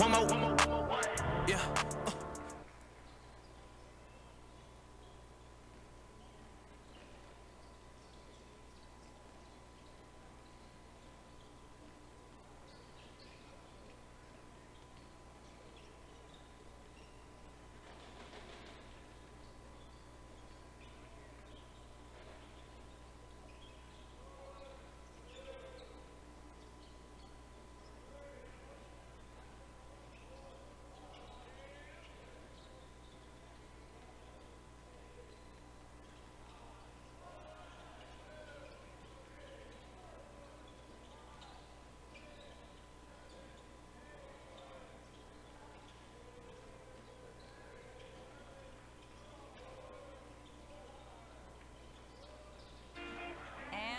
one more. Yeah.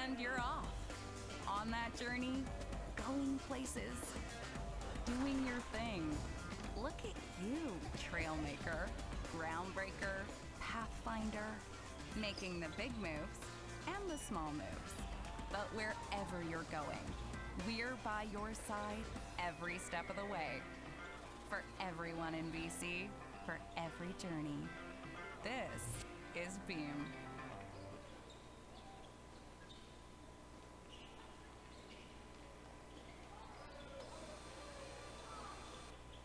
And you're off. On that journey, going places, doing your thing. Look at you, trailmaker, groundbreaker, pathfinder, making the big moves and the small moves. But wherever you're going, we're by your side every step of the way. For everyone in BC, for every journey. This is Beam.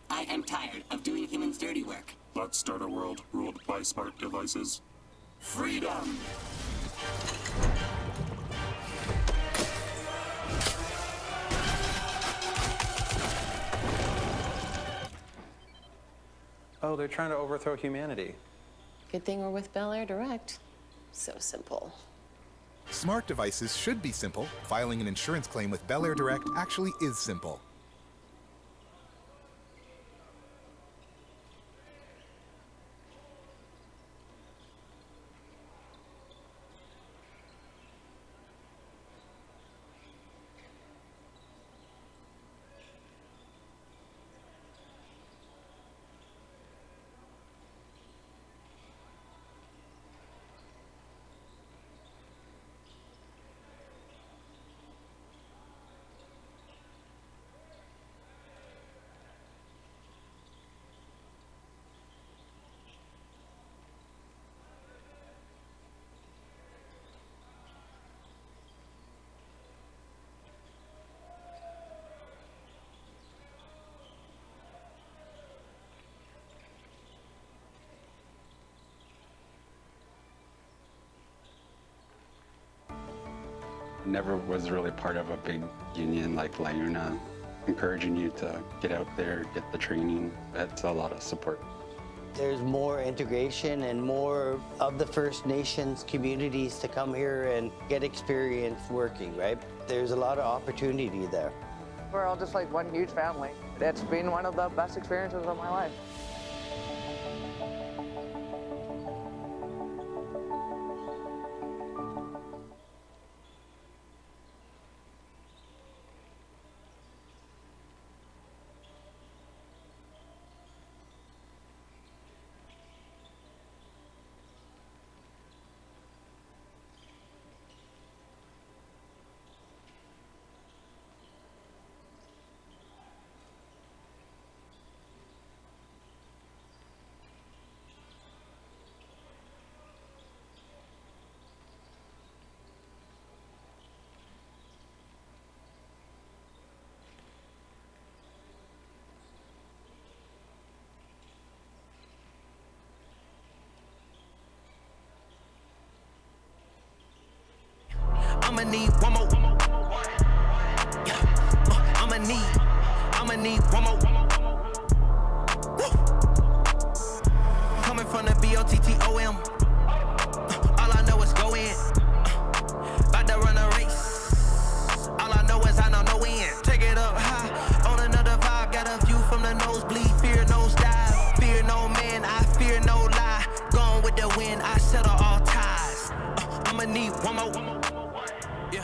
I am tired of doing humans' dirty work. Let's start a world ruled by smart devices. Freedom! Oh, they're trying to overthrow humanity. Good thing we're with Bel Air Direct. So simple. Smart devices should be simple. Filing an insurance claim with Bel Air Direct actually is simple. Never was really part of a big union like LIUNA, encouraging you to get out there, get the training. It's a lot of support. There's more integration and more of the First Nations communities to come here and get experience working, right? There's a lot of opportunity there. We're all just like one huge family. It's been one of the best experiences of my life. I'ma need one more. Yeah. I'ma need one more. Woo. Coming from the BOTTOM. All I know is go in. About to run a race. All I know is I know no end. Take it up high. On another vibe. Got a view from the nosebleed. Fear no dive. Fear no man. I fear no lie. Gone with the wind. I settle all ties. I'ma need one more. Yeah.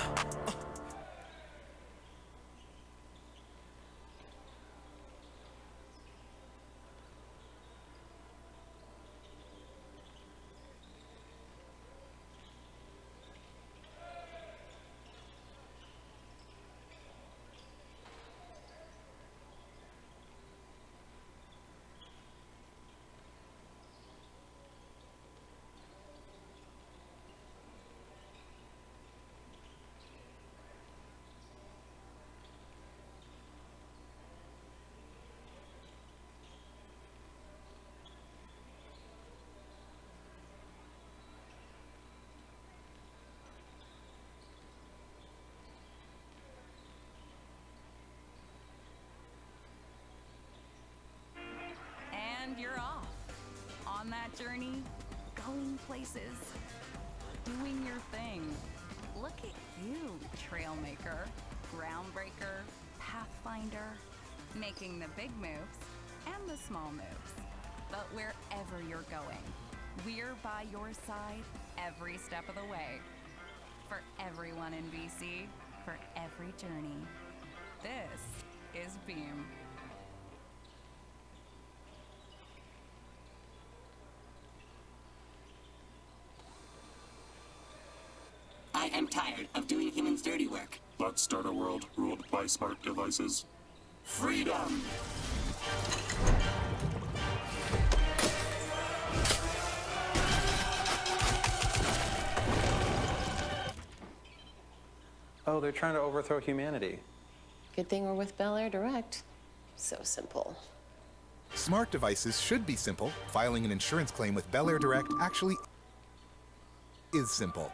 and you're off. On that journey, going places, doing your thing. Look at you, trailmaker, groundbreaker, pathfinder, making the big moves and the small moves. But wherever you're going, we're by your side every step of the way. For everyone in BC, for every journey. This is Beam. I am tired of doing humans' dirty work. Let's start a world ruled by smart devices. Freedom! Oh, they're trying to overthrow humanity. Good thing we're with Bel Air Direct. So simple. Smart devices should be simple. Filing an insurance claim with Bel Air Direct actually is simple.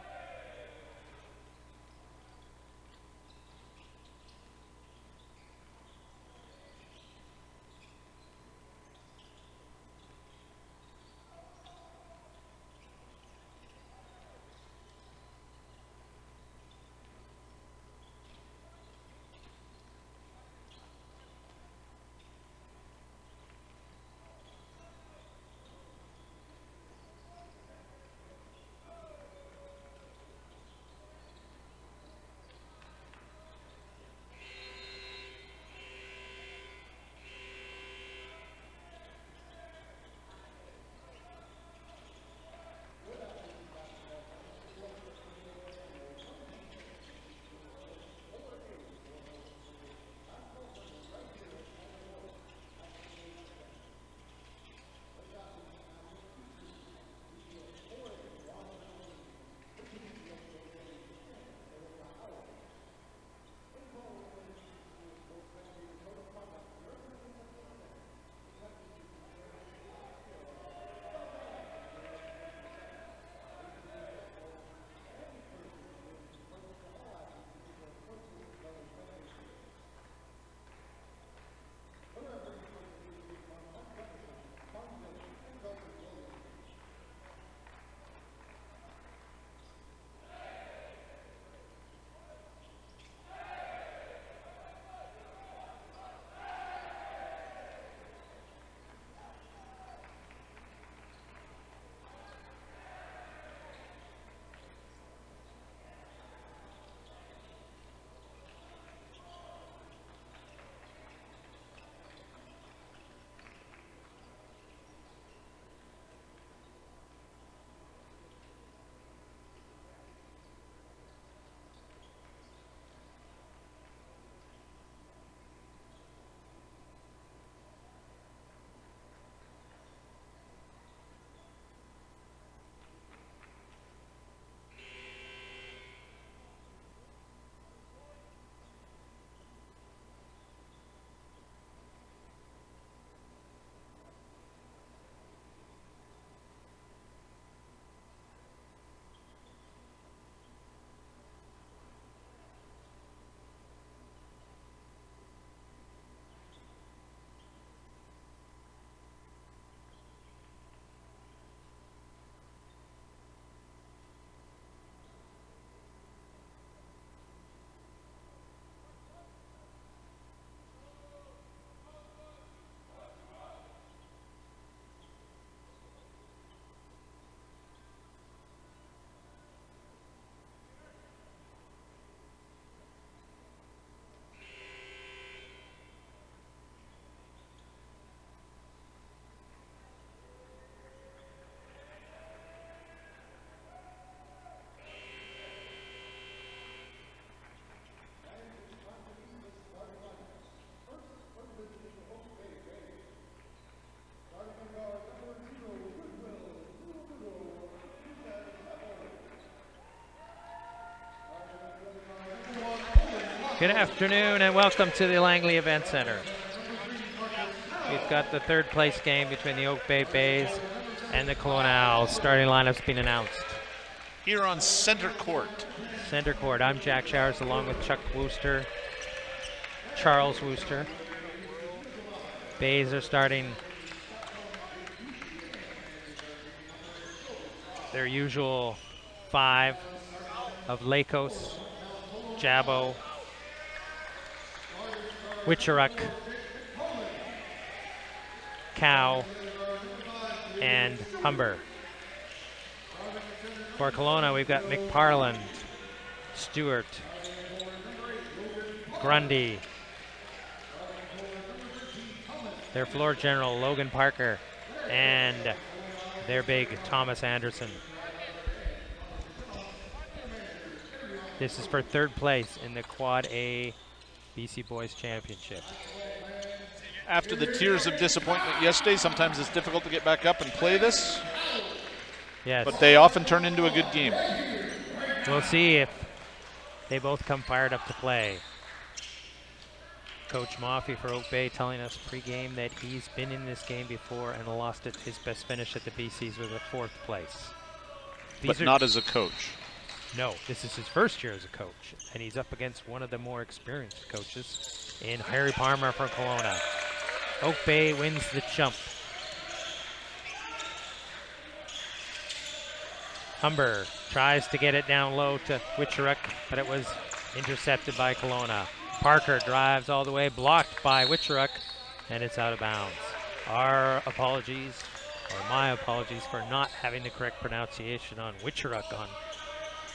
Good afternoon and welcome to the Langley Events Centre. We've got the third place game between the Oak Bay Bays and the Kelowna Owls. Starting lineup's been announced. Here on center court. Center court. I'm Jack Showers along with Chuck Wooster, Charles Wooster. Bays are starting their usual 5 of Lakos, Jabo, Witcheruck, Cow, and Humber. For Kelowna, we've got McParland, Stewart, Grundy, their floor general, Logan Parker, and their big Thomas Anderson. This is for 3rd place in the Quad A BC Boys Championship. After the tears of disappointment yesterday, sometimes it's difficult to get back up and play this. Yes. But they often turn into a good game. We'll see if they both come fired up to play. Coach Maffey for Oak Bay telling us pregame that he's been in this game before and lost it. His best finish at the BCs was a 4th place. But not as a coach. No, this is his first year as a coach, and he's up against one of the more experienced coaches in Harry Palmer from Kelowna. Oak Bay wins the jump. Humber tries to get it down low to Witcheruck, but it was intercepted by Kelowna. Parker drives all the way, blocked by Witcheruck, and it's out of bounds. Our apologies, or my apologies, for not having the correct pronunciation on Witcheruck on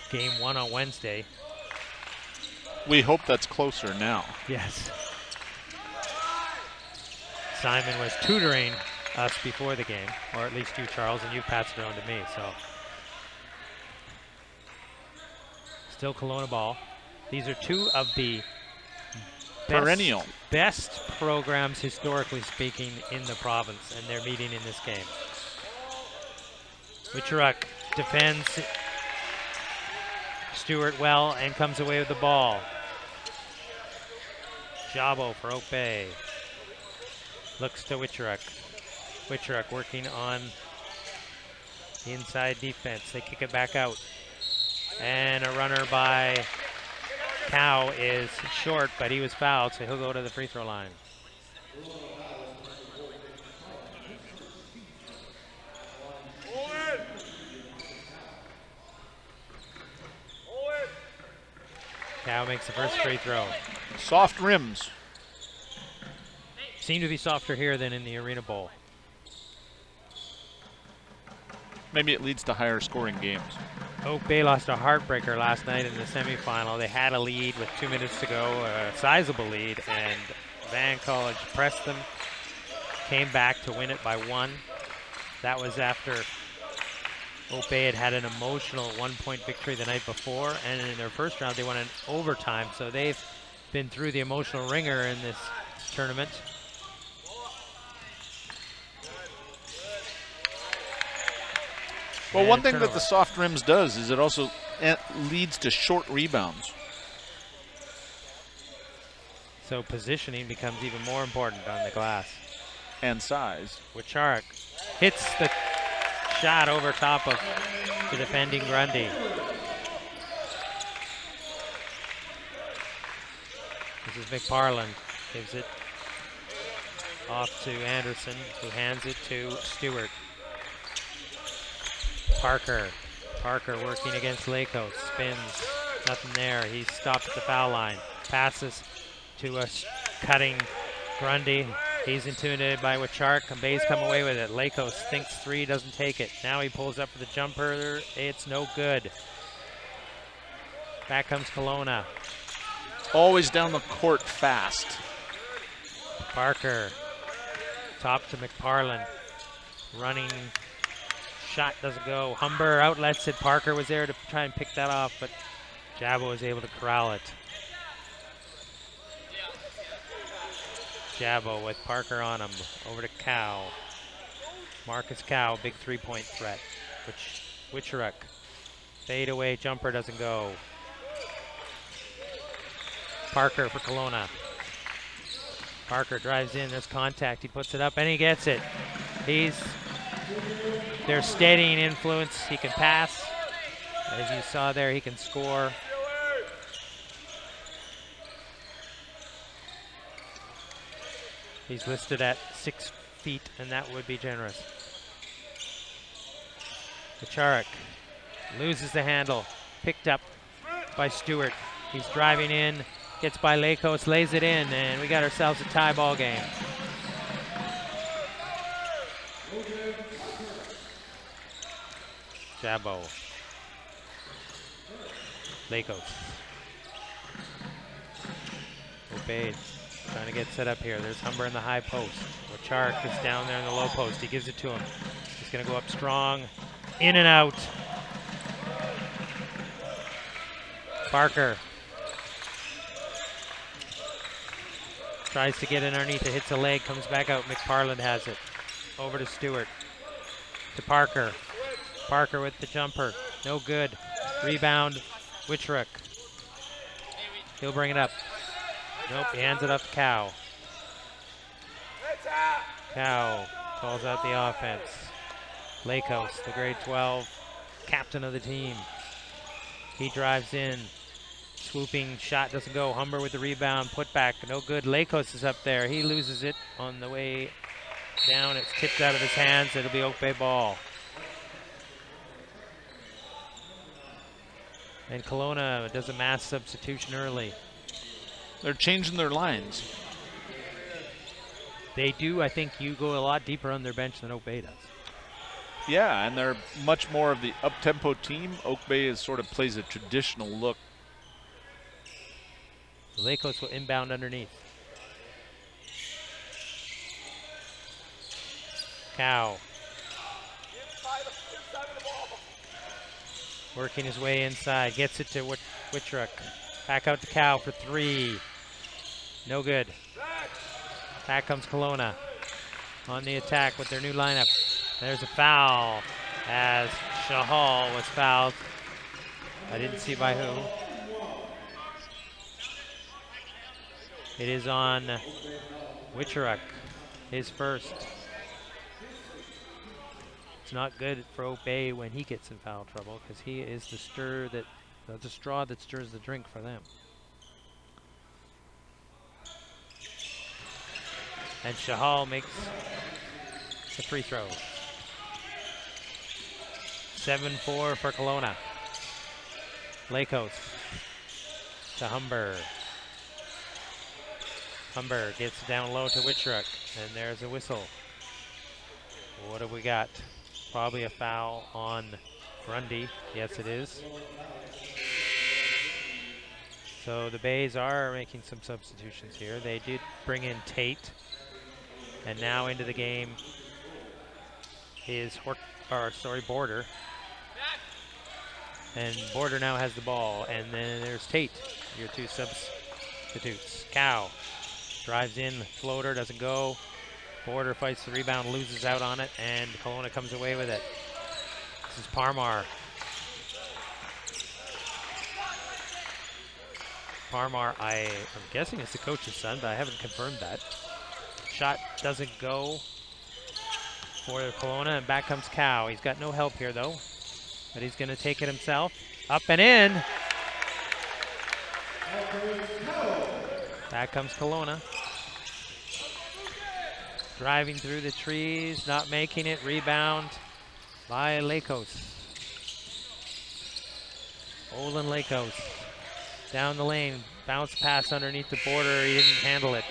game 1 on Wednesday. We hope that's closer now. Yes. Simon was tutoring us before the game, or at least you, Charles, and you passed it on to me, so. Still Kelowna ball. These are 2 of the best programs, historically speaking, in the province, and they're meeting in this game. Witcheruck defends Stewart well and comes away with the ball. Jabo for Oak Bay. Looks to Witcheruck. Witcheruck working on the inside defense. They kick it back out. And a runner by Cow is short, but he was fouled, so he'll go to the free throw line. Cow makes the first free throw. Soft rims. Seem to be softer here than in the Arena Bowl. Maybe it leads to higher scoring games. Oak Bay lost a heartbreaker last night in the semifinal. They had a lead with 2 minutes to go, a sizable lead, and Van College pressed them, came back to win it by 1. That was after Oak Bay had an emotional 1-point victory the night before, and in their first round they won in overtime, so they've been through the emotional ringer in this tournament. Well, one thing that the soft rims does is it also leads to short rebounds. So positioning becomes even more important on the glass. And size. Witcheruck hits the shot over top of the defending Grundy. This is McParland. Gives it off to Anderson, who hands it to Stewart. Parker working against Lakos, spins, nothing there. He's stopped at the foul line. Passes to a cutting Grundy. He's intimidated by Witcheruck, and Bay's come away with it. Lakos thinks 3, doesn't take it. Now he pulls up for the jumper. It's no good. Back comes Kelowna. Always down the court fast. Parker, top to McParland. Running. Shot doesn't go. Humber outlets it. Parker was there to try and pick that off, but Jabo was able to corral it. Jabo with Parker on him. Over to Cow. Marcus Cow, big 3-point threat. Witcheruck. Fade away, jumper doesn't go. Parker for Kelowna. Parker drives in, there's contact, he puts it up and he gets it. Their steadying influence, he can pass. As you saw there, he can score. He's listed at 6 feet, and that would be generous. Kacharik loses the handle. Picked up by Stewart. He's driving in. Gets by Lakos, lays it in, and we got ourselves a tie ball game. Jabo. Lakos. Obeyed. Trying to get set up here. There's Humber in the high post. Wachark is down there in the low post. He gives it to him. He's going to go up strong. In and out. Barker. Tries to get in underneath it. Hits a leg. Comes back out. McParland has it. Over to Stewart. To Parker. Parker with the jumper. No good. Rebound. Witchrook. He'll bring it up. Nope, he hands it up to Cow. Cow calls out the offense. Lakos, the grade 12 captain of the team. He drives in. Swooping shot doesn't go. Humber with the rebound. Put back. No good. Lakos is up there. He loses it on the way down. It's tipped out of his hands. It'll be Oak Bay ball. And Kelowna does a mass substitution early. They're changing their lines. They do. I think you go a lot deeper on their bench than Oak Bay does. Yeah, and they're much more of the up-tempo team. Oak Bay sort of plays a traditional look. Lakos will inbound underneath. Cow. Working his way inside. Gets it to Witchrook. Back out to Cow for three. No good. Back comes Kelowna on the attack with their new lineup. There's a foul as Shahal was fouled. I didn't see by who. It is on Witchrook, his first. It's not good for Oak Bay when he gets in foul trouble because he is the straw that stirs the drink for them. And Shahal makes the free throw. 7-4 for Kelowna. Lakos to Humber. Humber gets down low to Witchrook, and there's a whistle. What have we got? Probably a foul on Grundy. Yes, it is. So the Bays are making some substitutions here. They did bring in Tate, and now into the game is Border. And Border now has the ball, and then there's Tate, your two substitutes. Cow drives in, floater doesn't go. Border fights the rebound, loses out on it, and Kelowna comes away with it. This is Parmar. Parmar, I'm guessing it's the coach's son, but I haven't confirmed that. Shot doesn't go for Kelowna, and back comes Cow. He's got no help here, though, but he's going to take it himself. Up and in. Back comes Kelowna. Driving through the trees, not making it. Rebound by Lakos. Olin Lakos. Down the lane. Bounce pass underneath the border. He didn't handle it.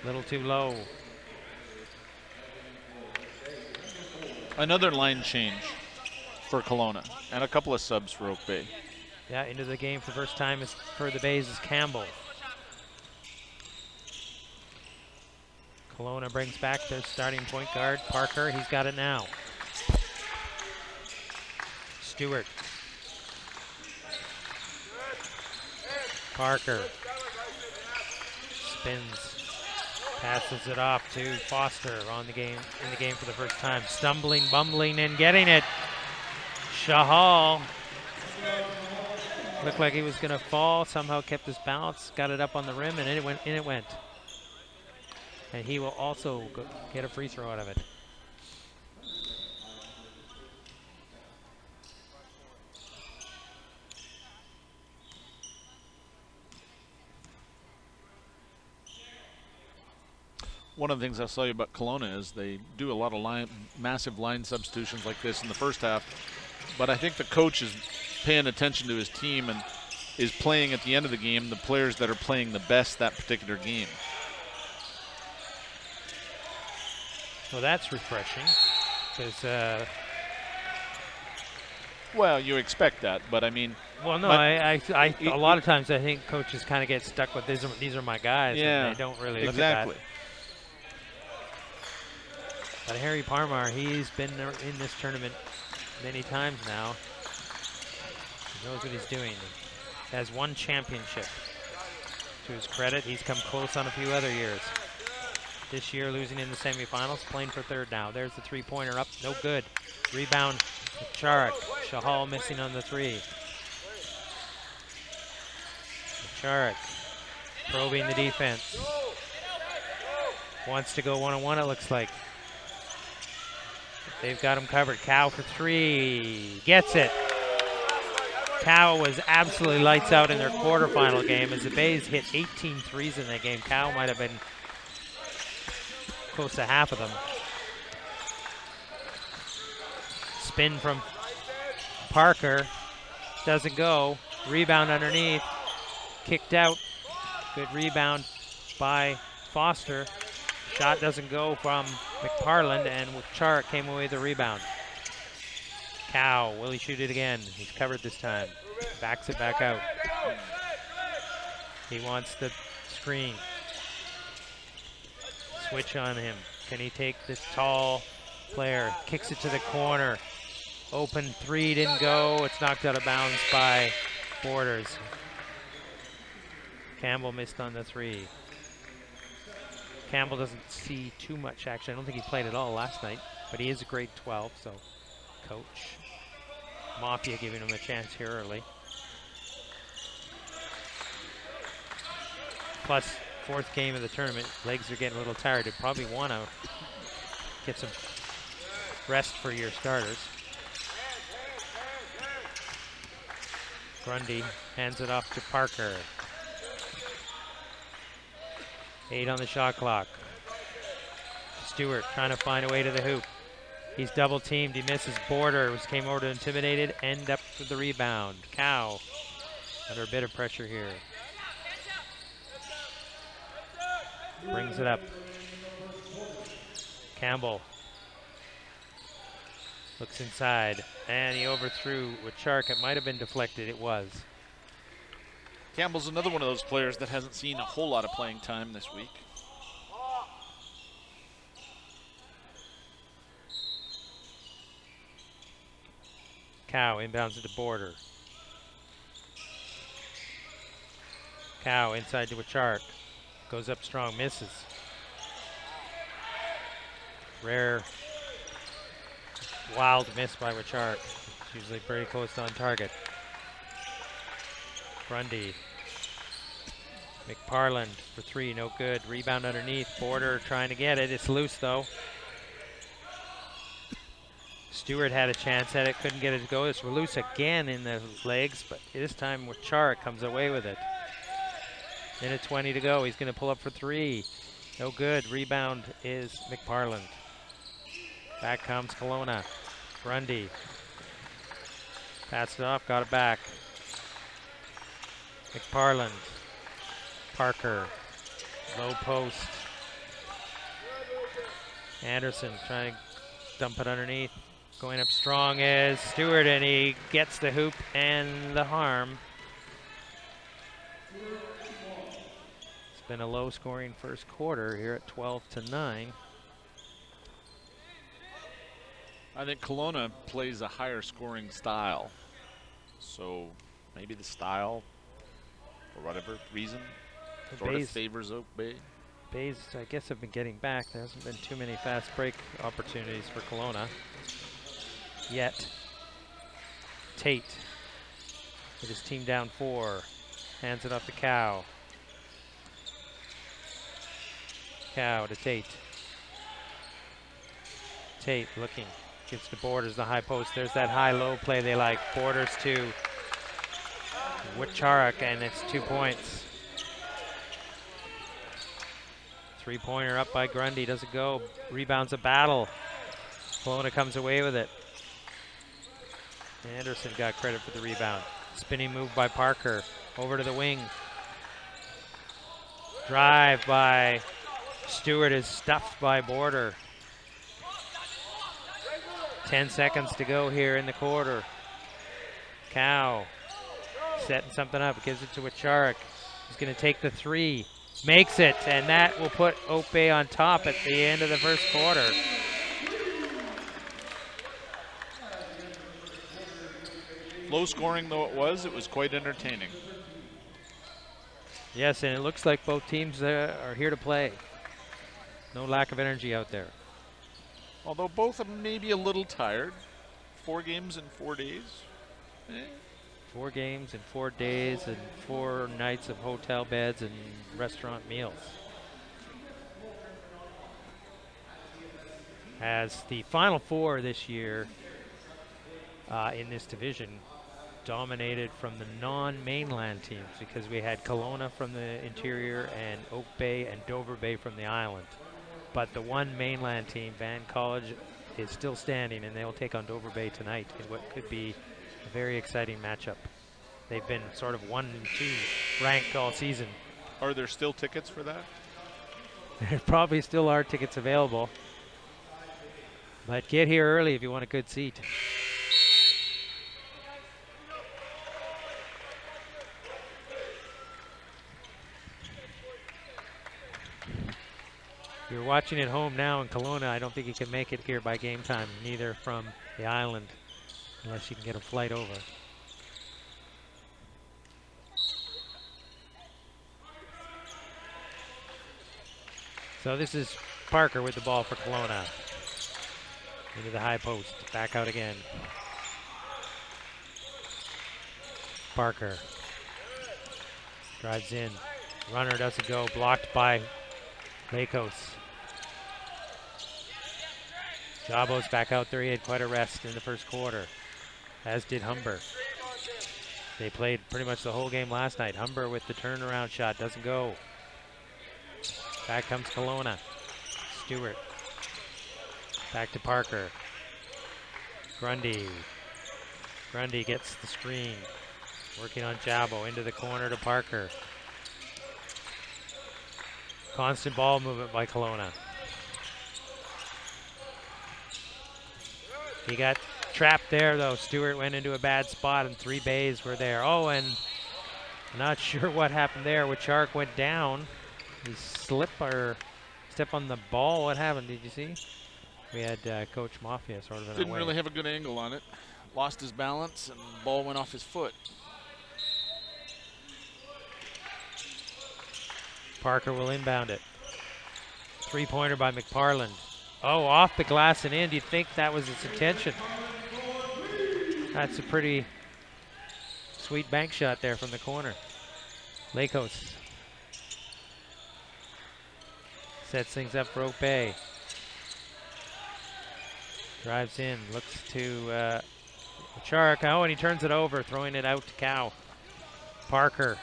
A little too low. Another line change for Kelowna and a couple of subs for Oak Bay. Yeah, into the game for the first time for the Bays is Campbell. Kelowna brings back their starting point guard, Parker. He's got it now. Stewart. Parker. Spins. Passes it off to Foster in the game for the first time. Stumbling, bumbling, and getting it. Shahal. Looked like he was going to fall. Somehow kept his balance. Got it up on the rim, and in it went. And he will also get a free throw out of it. One of the things I'll tell you about Kelowna is they do a lot of massive line substitutions like this in the first half, but I think the coach is paying attention to his team and is playing at the end of the game the players that are playing the best that particular game. Well, that's refreshing because. Well, you expect that, but I mean. Well, no, a lot of times I think coaches kind of get stuck with these are my guys, and they don't really look at that. But Harry Parmar, he's been in this tournament many times now. He knows what he's doing. He has one championship. To his credit, he's come close on a few other years. This year, losing in the semifinals, playing for third now. There's the three-pointer up, no good. Rebound, Charik. Shahal missing on the three. Charik probing the defense. Wants to go one-on-one, it looks like. They've got him covered. Cow for three. Gets it. Cow was absolutely lights out in their quarterfinal game as the Bays hit 18 threes in that game. Cow might have been close to half of them. Spin from Parker. Doesn't go. Rebound underneath. Kicked out. Good rebound by Foster. Shot doesn't go from McParland, and Charik came away with the rebound. Cow, will he shoot it again? He's covered this time. Backs it back out. He wants the screen. Switch on him. Can he take this tall player? Kicks it to the corner. Open three, didn't go. It's knocked out of bounds by Borders. Campbell missed on the three. Campbell doesn't see too much action. I don't think he played at all last night, but he is a grade 12, so coach Mafia giving him a chance here early. Plus, fourth game of the tournament, legs are getting a little tired. You probably want to get some rest for your starters. Grundy hands it off to Parker. 8 on the shot clock. Stewart trying to find a way to the hoop. He's double teamed. He misses. Borders came over to intimidated. End up with the rebound. Cow under a bit of pressure here. Brings it up. Campbell looks inside, and he overthrew with Charik. It might have been deflected. It was. Campbell's another one of those players that hasn't seen a whole lot of playing time this week. Cow inbounds at the border. Cow inside to Charik. Goes up strong, misses. Rare, wild miss by Charik. It's usually pretty close on target. Grundy. McParland for three, no good. Rebound underneath. Border trying to get it. It's loose though. Stewart had a chance at it, couldn't get it to go. It's loose again in the legs, but this time Charik comes away with it. Minute 20 to go. He's going to pull up for three. No good. Rebound is McParland. Back comes Kelowna. Grundy. Passed it off, got it back. McParland. Parker. Low post. Anderson trying to dump it underneath. Going up strong is Stewart, and he gets the hoop and the harm. It's been a low-scoring first quarter here at 12-9. I think Kelowna plays a higher-scoring style, so maybe the style, for whatever reason, sort of favors Oak Bay. Bays, I guess, have been getting back. There hasn't been too many fast break opportunities for Kelowna yet. Tate with his team down 4. Hands it off to Cow. Cow to Tate. Tate looking. Gives to Borders the high post. There's that high-low play they like. Borders to Charik, and it's 2 points. Three-pointer up by Grundy, doesn't go. Rebounds a battle. Kelowna comes away with it. Anderson got credit for the rebound. Spinning move by Parker. Over to the wing. Drive by Stewart is stuffed by Border. 10 seconds to go here in the quarter. Cow setting something up, gives it to Acharek. He's going to take the three, makes it, and that will put Oak Bay on top at the end of the first quarter. Low scoring though it was quite entertaining. Yes, and it looks like both teams are here to play. No lack of energy out there. Although both are maybe a little tired. 4 games in 4 days. 4 games in 4 days and 4 nights of hotel beds and restaurant meals. As the Final Four this year in this division dominated from the non-mainland teams, because we had Kelowna from the interior and Oak Bay and Dover Bay from the island. But the one mainland team, Van College, is still standing, and they'll take on Dover Bay tonight in what could be a very exciting matchup. They've been sort of 1 and 2 ranked all season. Are there still tickets for that? There probably still are tickets available. But get here early if you want a good seat. If you're watching at home now in Kelowna, I don't think you can make it here by game time, neither from the island, unless you can get a flight over. So this is Parker with the ball for Kelowna. Into the high post, back out again. Parker drives in, runner doesn't go, blocked by Lakos. Jabo's back out there. He had quite a rest in the first quarter, as did Humber. They played pretty much the whole game last night. Humber with the turnaround shot, doesn't go. Back comes Kelowna. Stewart. Back to Parker. Grundy. Grundy gets the screen. Working on Jabo, into the corner to Parker. Constant ball movement by Kelowna. He got trapped there though. Stewart went into a bad spot and 3 bays were there. Oh, and not sure what happened there. Acharek went down. He slipped or step on the ball. What happened? Did you see? We had Coach Mafia sort of in Didn't our way. really have a good angle on it. Lost his balance and the ball went off his foot. Parker will inbound it. 3-pointer by McParland. Oh, off the glass and in. You'd think that was its intention. That's a pretty sweet bank shot there from the corner. Lakos sets things up for Oak Bay. Drives in, looks to Acharek. Oh, and he turns it over, throwing it out to Cow. Parker.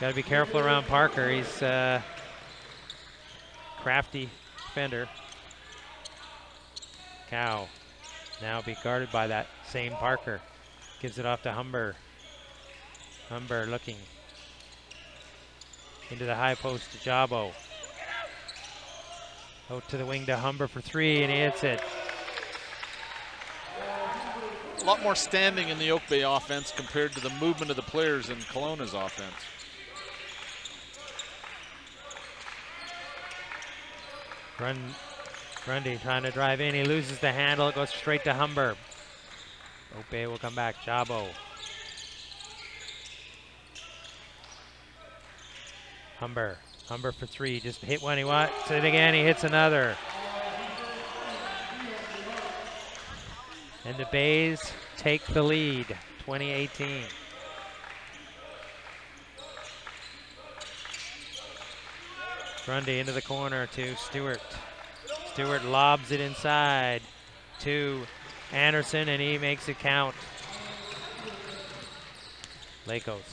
Got to be careful around Parker. He's crafty defender. Cow now be guarded by that same Parker. Gives it off to Humber. Humber looking into the high post to Jabo. Out to the wing to Humber for 3, and he hits it. A lot more standing in the Oak Bay offense compared to the movement of the players in Kelowna's offense. Grundy trying to drive in. He loses the handle. It goes straight to Humber. Oak Bay will come back. Jabo. Humber. Humber for 3. Just hit one he wants it again. He hits another. And the Bays take the lead. 2018. Grundy into the corner to Stewart. Stewart lobs it inside to Anderson, and he makes it count. Lakos.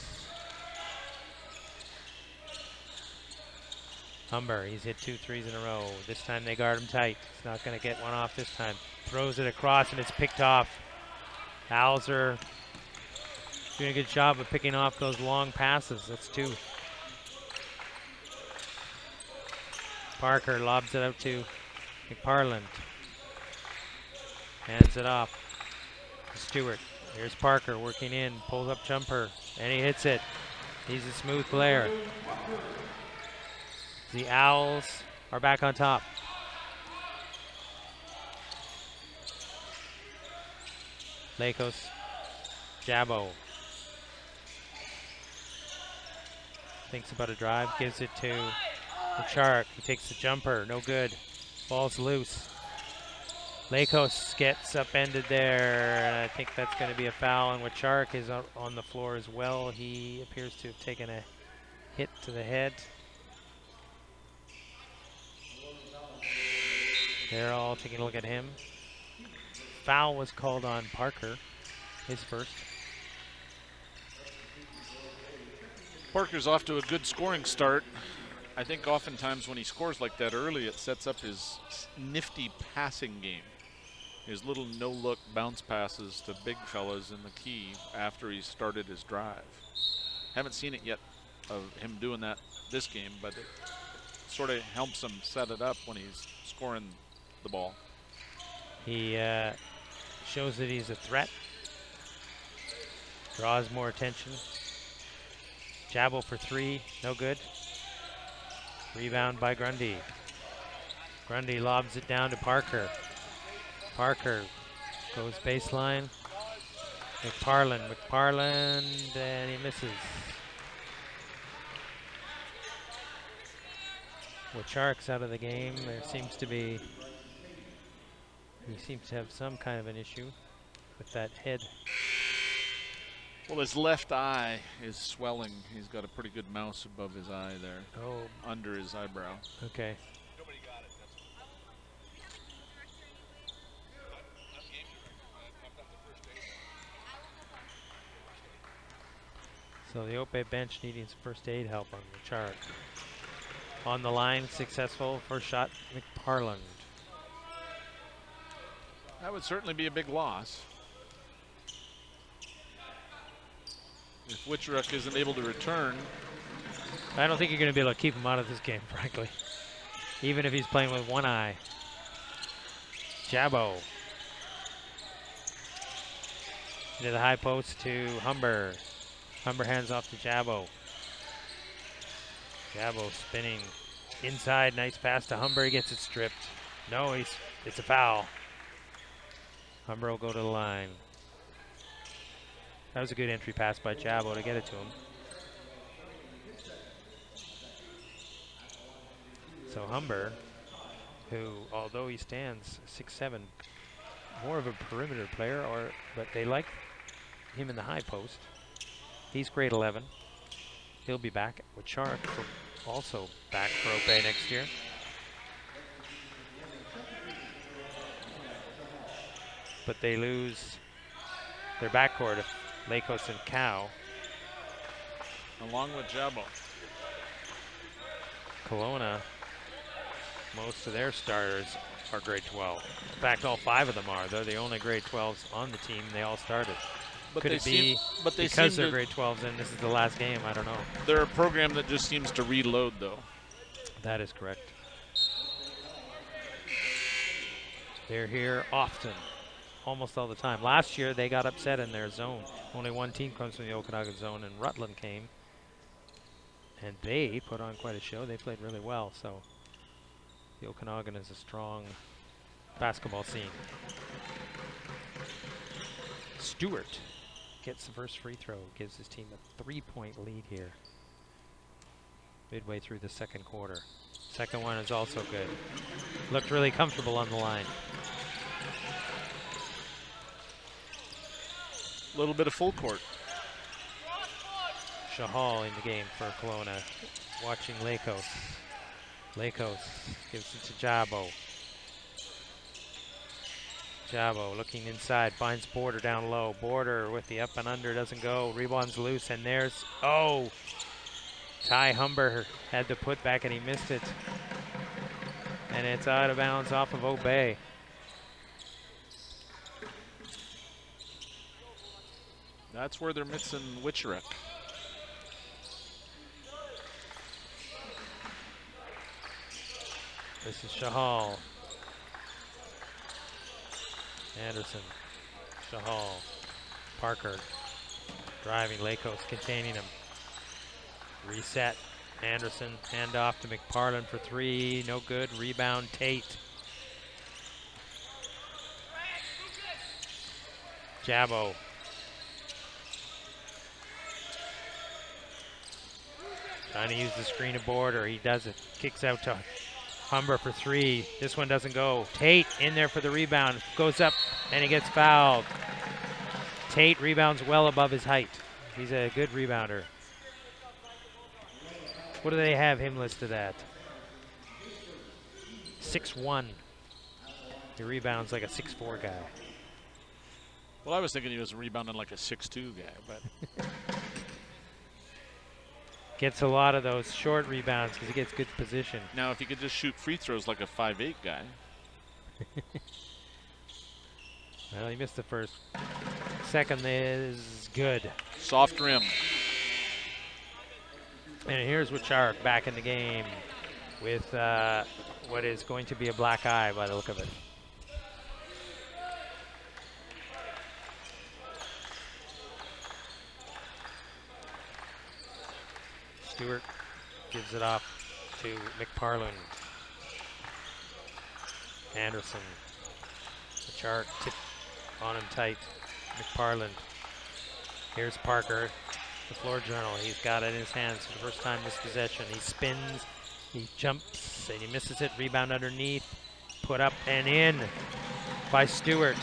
Humber, he's hit 2 threes in a row. This time they guard him tight. He's not going to get one off this time. Throws it across and it's picked off. Owls are doing a good job of picking off those long passes. That's 2. Parker lobs it out to McParland. Hands it off to Stewart. Here's Parker working in, pulls up jumper, and he hits it. He's a smooth player. The Owls are back on top. Lakos, Jabo. Thinks about a drive, gives it to Chark. He takes the jumper, no good. Ball's loose. Lakos gets upended there, and I think that's going to be a foul. And Wachark is on the floor as well. He appears to have taken a hit to the head. They're all taking a look at him. Foul was called on Parker, his first. Parker's off to a good scoring start. I think oftentimes when he scores like that early, it sets up his nifty passing game. His little no-look bounce passes to big fellas in the key after he started his drive. Haven't seen it yet of him doing that this game, but it sort of helps him set it up when he's scoring the ball. He shows that he's a threat. Draws more attention. Jabo for 3, no good. Rebound by Grundy. Grundy lobs it down to Parker. Parker goes baseline. McParland, and he misses. Wachark's out of the game. There seems to be, he seems to have some kind of an issue with that head. Well, his left eye is swelling. He's got a pretty good mouse above his eye there. Oh. Under his eyebrow. Okay. So the Oak Bay bench needing some first aid help on Wachark. On the line, successful. First shot, McParland. That would certainly be a big loss. If Witcheruk isn't able to return. I don't think you're going to be able to keep him out of this game, frankly. Even if he's playing with one eye. Jabo. Into the high post to Humber. Humber hands off to Jabo. Jabo spinning inside. Nice pass to Humber. He gets it stripped. No, it's a foul. Humber will go to the line. That was a good entry pass by Jabo to get it to him. So Humber, who, although he stands 6'7", more of a perimeter player, but they like him in the high post. He's grade 11. He'll be back with Chark, also back for Oak Bay next year. But they lose their backcourt of Lakos and Cow. Along with Jabo. Kelowna, most of their starters are grade 12. In fact, all 5 of them are. They're the only grade 12s on the team. They all started. But Could it be because they're grade 12s and this is the last game? I don't know. They're a program that just seems to reload, though. That is correct. They're here often, almost all the time. Last year, they got upset in their zone. Only one team comes from the Okanagan zone, and Rutland came. And they put on quite a show. They played really well, so the Okanagan is a strong basketball scene. Stewart gets the first free throw, gives his team a 3-point lead here. Midway through the second quarter. Second one is also good. Looked really comfortable on the line. A little bit of full court. Shahal in the game for Kelowna. Watching Lakos. Lakos gives it to Jabo. Jabo looking inside, finds Border down low. Border with the up and under, doesn't go. Rebound's loose, and there's, Ty Humber had the putback and he missed it. And it's out of bounds off of Oak Bay. That's where they're missing Witcherek. This is Shahal. Anderson. Shahal. Parker. Driving. Lakos containing him. Reset. Anderson. Handoff to McParland for 3. No good. Rebound. Tate. Jabo. Trying to use the screen of border. He does it. Kicks out to Humber for 3. This one doesn't go. Tate in there for the rebound. Goes up and he gets fouled. Tate rebounds well above his height. He's a good rebounder. What do they have him listed at? 6'1". He rebounds like a 6'4" guy. Well, I was thinking he was rebounding like a 6'2" guy, but gets a lot of those short rebounds because he gets good position. now if he could just shoot free throws like a 5'8" guy. Well, he missed the first. Second is good. Soft rim. And here's Wicharek back in the game with what is going to be a black eye by the look of it. Stewart gives it off to McParland. Anderson. Wicharek tip on him tight. McParland. Here's Parker. The floor journal. He's got it in his hands for the first time this possession. He spins. He jumps and he misses it. Rebound underneath. Put up and in by Stewart.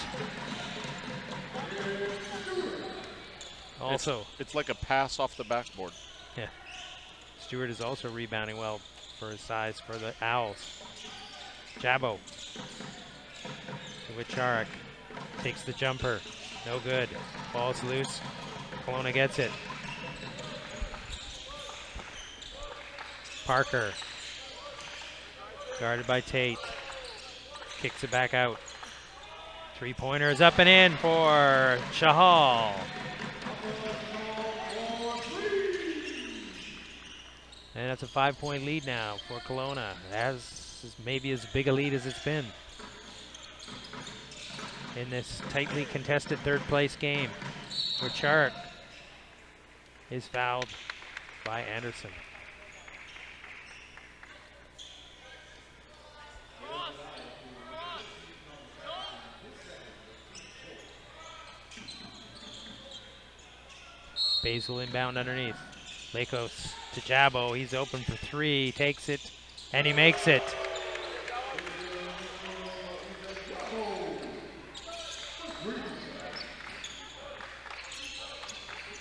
Also. It's like a pass off the backboard. Yeah. Stewart is also rebounding well for his size for the Owls. Jabo. To Wicharek. Takes the jumper. No good. Ball's loose. Kelowna gets it. Parker. Guarded by Tate. Kicks it back out. Three-pointer is up and in for Shahal. And that's a 5-point lead now for Kelowna. As maybe as big a lead as it's been in this tightly contested third-place game. Wicharek is fouled by Anderson. Basil inbound underneath. Lakos to Jabo. He's open for 3. Takes it, and he makes it.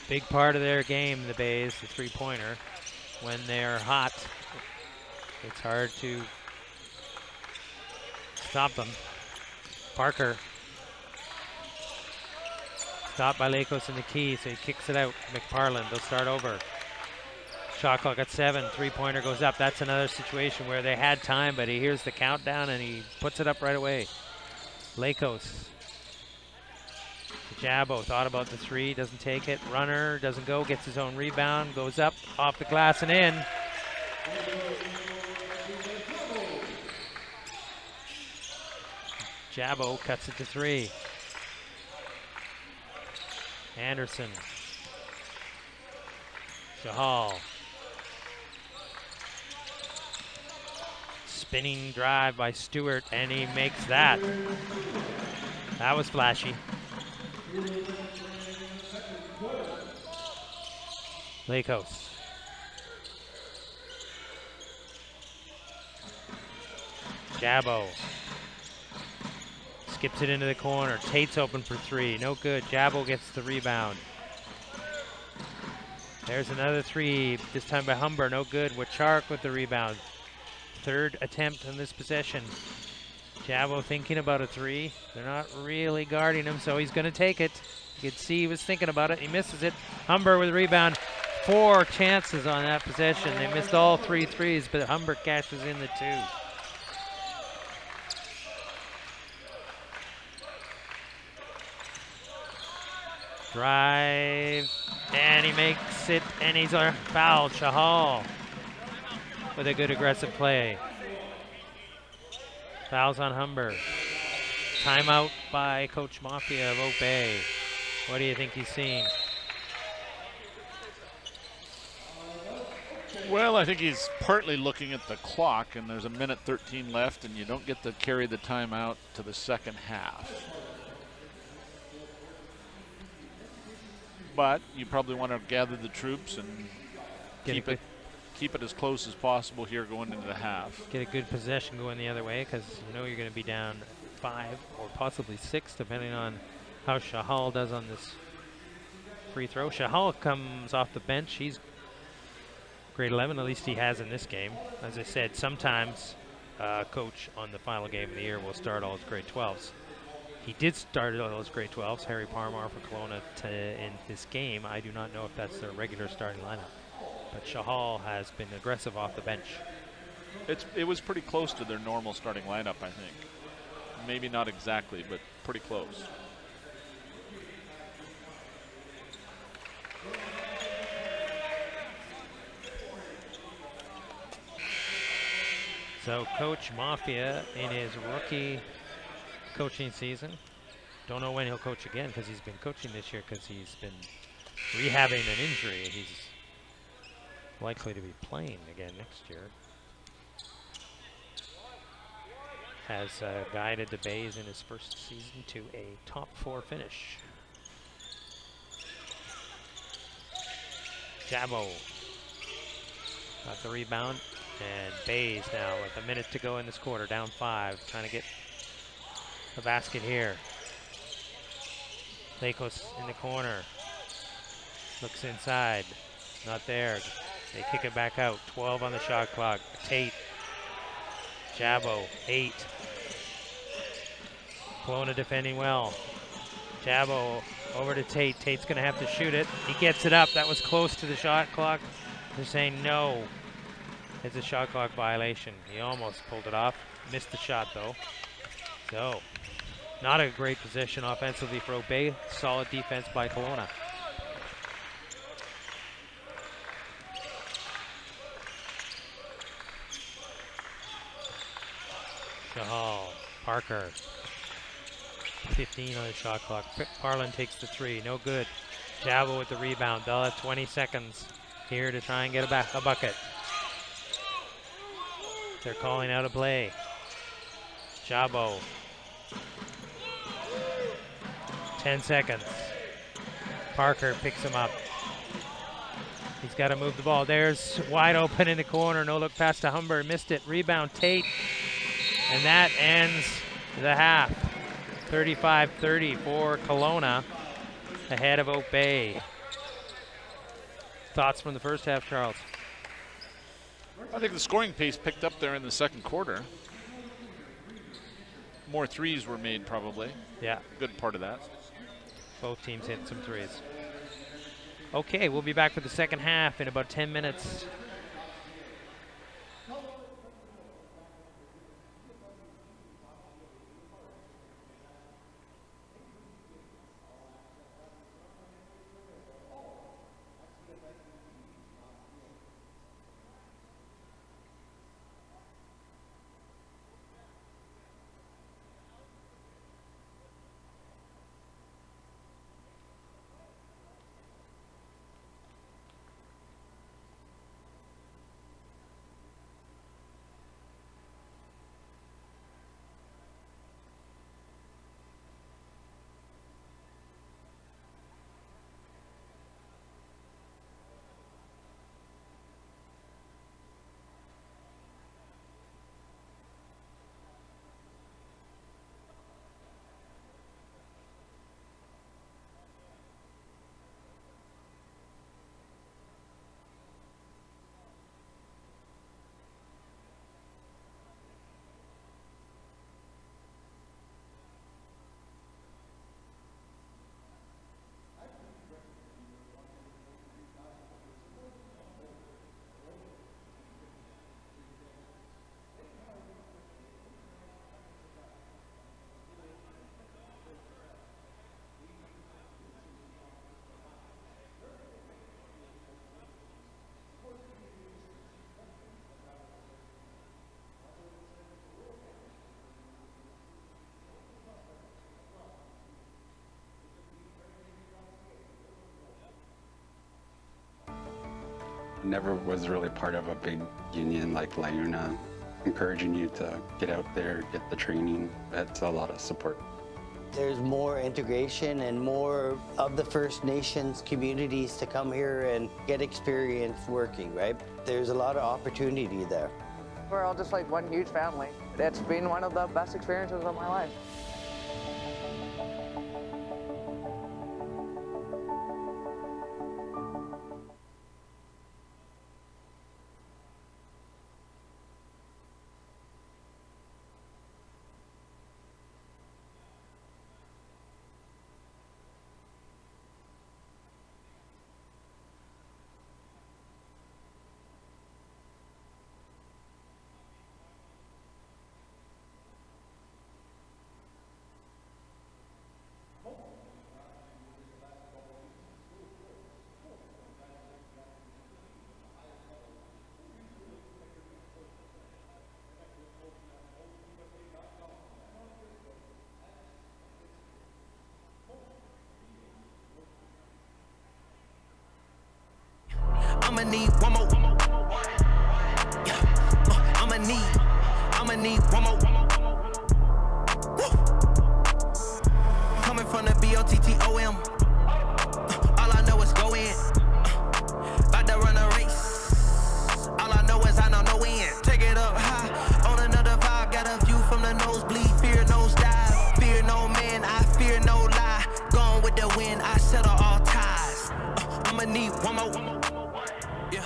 Big part of their game, the Bays, the three-pointer. When they're hot, it's hard to stop them. Parker. Stopped by Lakos in the key, so he kicks it out. McParland, they'll start over. Shot clock at 7, three-pointer goes up. That's another situation where they had time, but he hears the countdown and he puts it up right away. Lakos. Jabo thought about the 3, doesn't take it. Runner doesn't go, gets his own rebound, goes up, off the glass and in. Jabo cuts it to 3. Anderson. Shahal. Spinning drive by Stewart, and he makes that. That was flashy. Lakos. Jabo. Skips it into the corner. Tate's open for 3. No good. Jabo gets the rebound. There's another 3, this time by Humber. No good. Wicharek with the rebound. Third attempt on this possession. Jabo thinking about a 3. They're not really guarding him, so he's going to take it. You could see he was thinking about it. He misses it. Humber with the rebound. 4 chances on that possession. They missed all 3 threes, but Humber cashes in the 2. Drive, and he makes it, and he's fouled. Shahal with a good aggressive play. Fouls on Humber. Timeout by Coach Mafia of Oak Bay. What do you think he's seeing? Well, I think he's partly looking at the clock, and there's a minute 13 left, and you don't get to carry the timeout to the second half. But you probably want to gather the troops and keep it as close as possible here going into the half. Get a good possession going the other way, because you know you're going to be down 5 or possibly 6, depending on how Shahal does on this free throw. Shahal comes off the bench. He's grade 11, at least he has in this game. As I said, sometimes coach on the final game of the year will start all his grade 12s. He did start all his grade 12s, Harry Parmar for Kelowna, in this game. I do not know if that's their regular starting lineup. But Shahal has been aggressive off the bench. It was pretty close to their normal starting lineup, I think. Maybe not exactly, but pretty close. So Coach Mafia in his rookie coaching season. Don't know when he'll coach again, because he's been coaching this year because he's been rehabbing an injury. He's likely to be playing again next year. Has guided the Bays in his first season to a top 4 finish. Jabo got the rebound, and Bays now with a minute to go in this quarter, down 5, trying to get the basket here. Lakos in the corner, looks inside, not there. They kick it back out. 12 on the shot clock. Tate, Jabo, 8. Kelowna defending well. Jabo over to Tate. Tate's going to have to shoot it. He gets it up. That was close to the shot clock. They're saying no. It's a shot clock violation. He almost pulled it off. Missed the shot, though. So, not a great position offensively for Oak Bay. Solid defense by Kelowna. Shahal, Parker, 15 on the shot clock. Parlin takes the 3, no good. Jabo with the rebound. They'll have 20 seconds here to try and get a bucket. They're calling out a play. Jabo. 10 seconds. Parker picks him up. He's got to move the ball. There's wide open in the corner. No look pass to Humber. Missed it. Rebound Tate. And that ends the half. 35-30 for Kelowna, ahead of Oak Bay. Thoughts from the first half, Charles? I think the scoring pace picked up there in the second quarter. More threes were made, probably. Yeah. Good part of that. Both teams hit some threes. Okay, we'll be back for the second half in about 10 minutes. Never was really part of a big union like LIUNA, encouraging you to get out there, get the training. It's a lot of support. There's more integration and more of the First Nations communities to come here and get experience working, right? There's a lot of opportunity there. We're all just like one huge family. It's been one of the best experiences of my life. I'ma need one more. Yeah. I'ma need one more. Woo. Coming from the BOTTOM. All I know is go in. About to run a race. All I know is I know no end. Take it up high. On another vibe. Got a view from the nosebleed. Fear no dive. Fear no man. I fear no lie. Gone with the wind. I settle all ties. I'ma need one more. Yeah.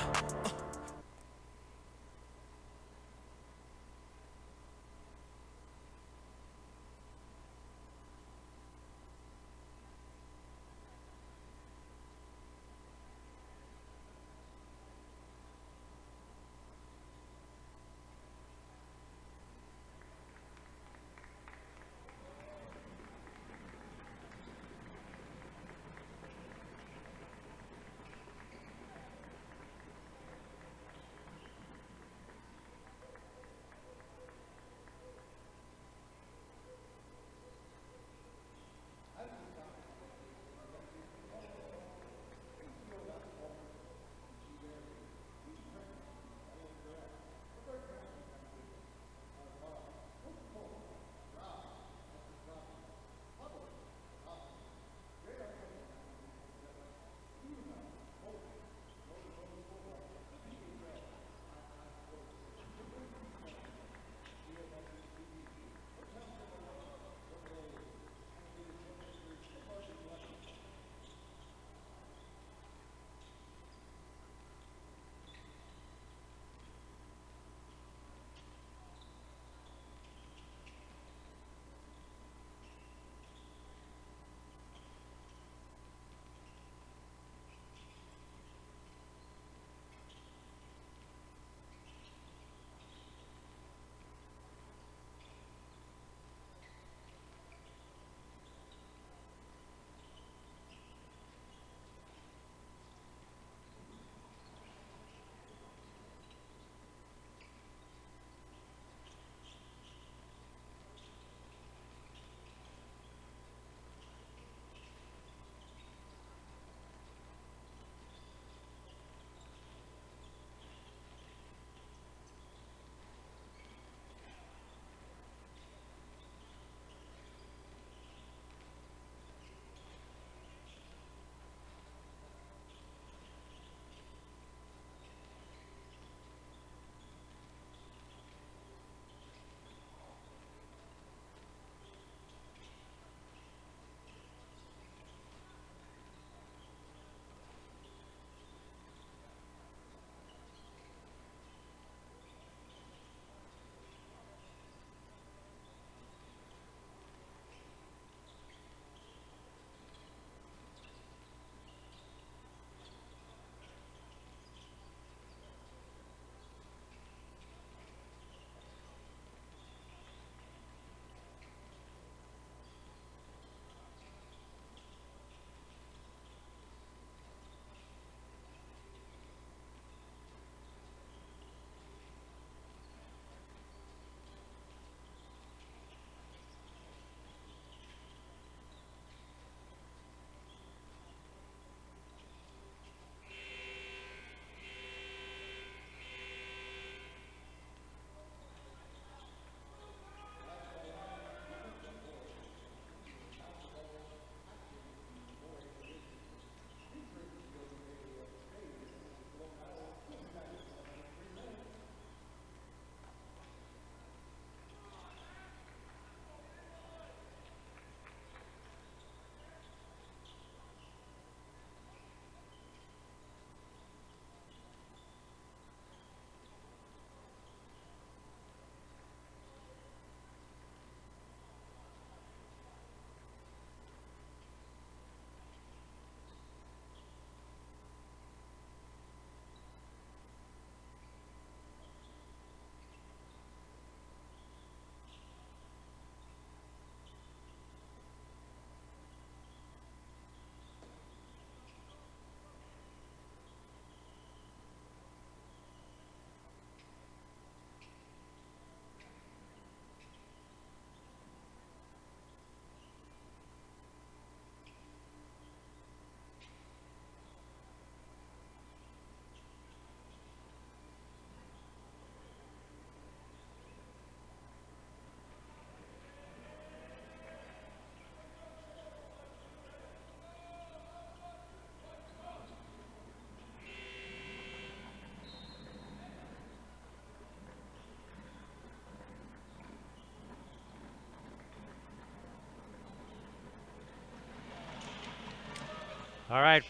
All right,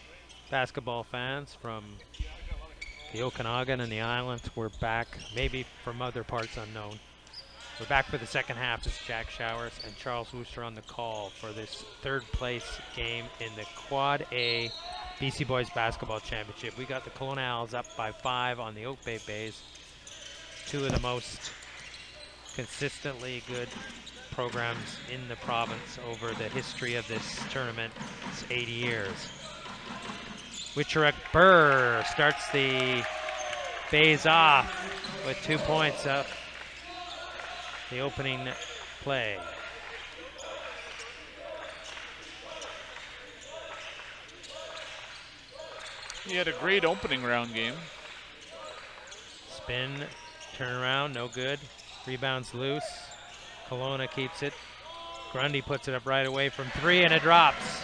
basketball fans from the Okanagan and the islands, we're back, maybe from other parts unknown. We're back for the second half. This is Jack Showers and Charles Wooster on the call for this third place game in the Quad A BC Boys Basketball Championship. We got the Kelowna Owls up by 5 on the Oak Bay Bays. Two of the most consistently good programs in the province over the history of this tournament. It's 80 years. Witcheruk Burr starts the Bays off with 2 points up the opening play. He had a great opening round game. Spin, turn around, no good. Rebounds loose. Kelowna keeps it. Grundy puts it up right away from 3 and it drops.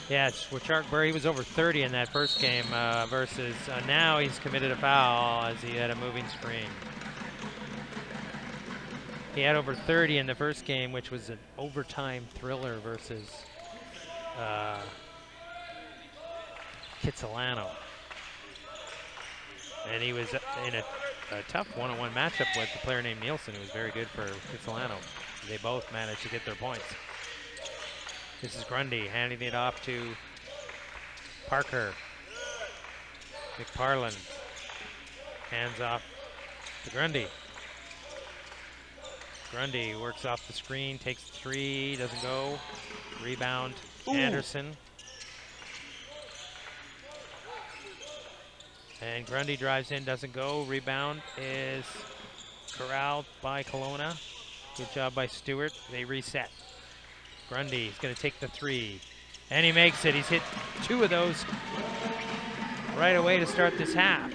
Yeah, Witcheruk Burr, he was over 30 in that first game versus now he's committed a foul as he had a moving screen. He had over 30 in the first game, which was an overtime thriller versus Kitsilano. And he was in a tough one-on-one matchup with a player named Nielsen, who was very good for Kitsilano. They both managed to get their points. This is Grundy handing it off to Parker. McParland hands off to Grundy. Grundy works off the screen, takes 3, doesn't go. Rebound, Anderson. And Grundy drives in, doesn't go. Rebound is corralled by Kelowna. Good job by Stewart. They reset. Grundy is going to take the 3. And he makes it. He's hit 2 of those right away to start this half.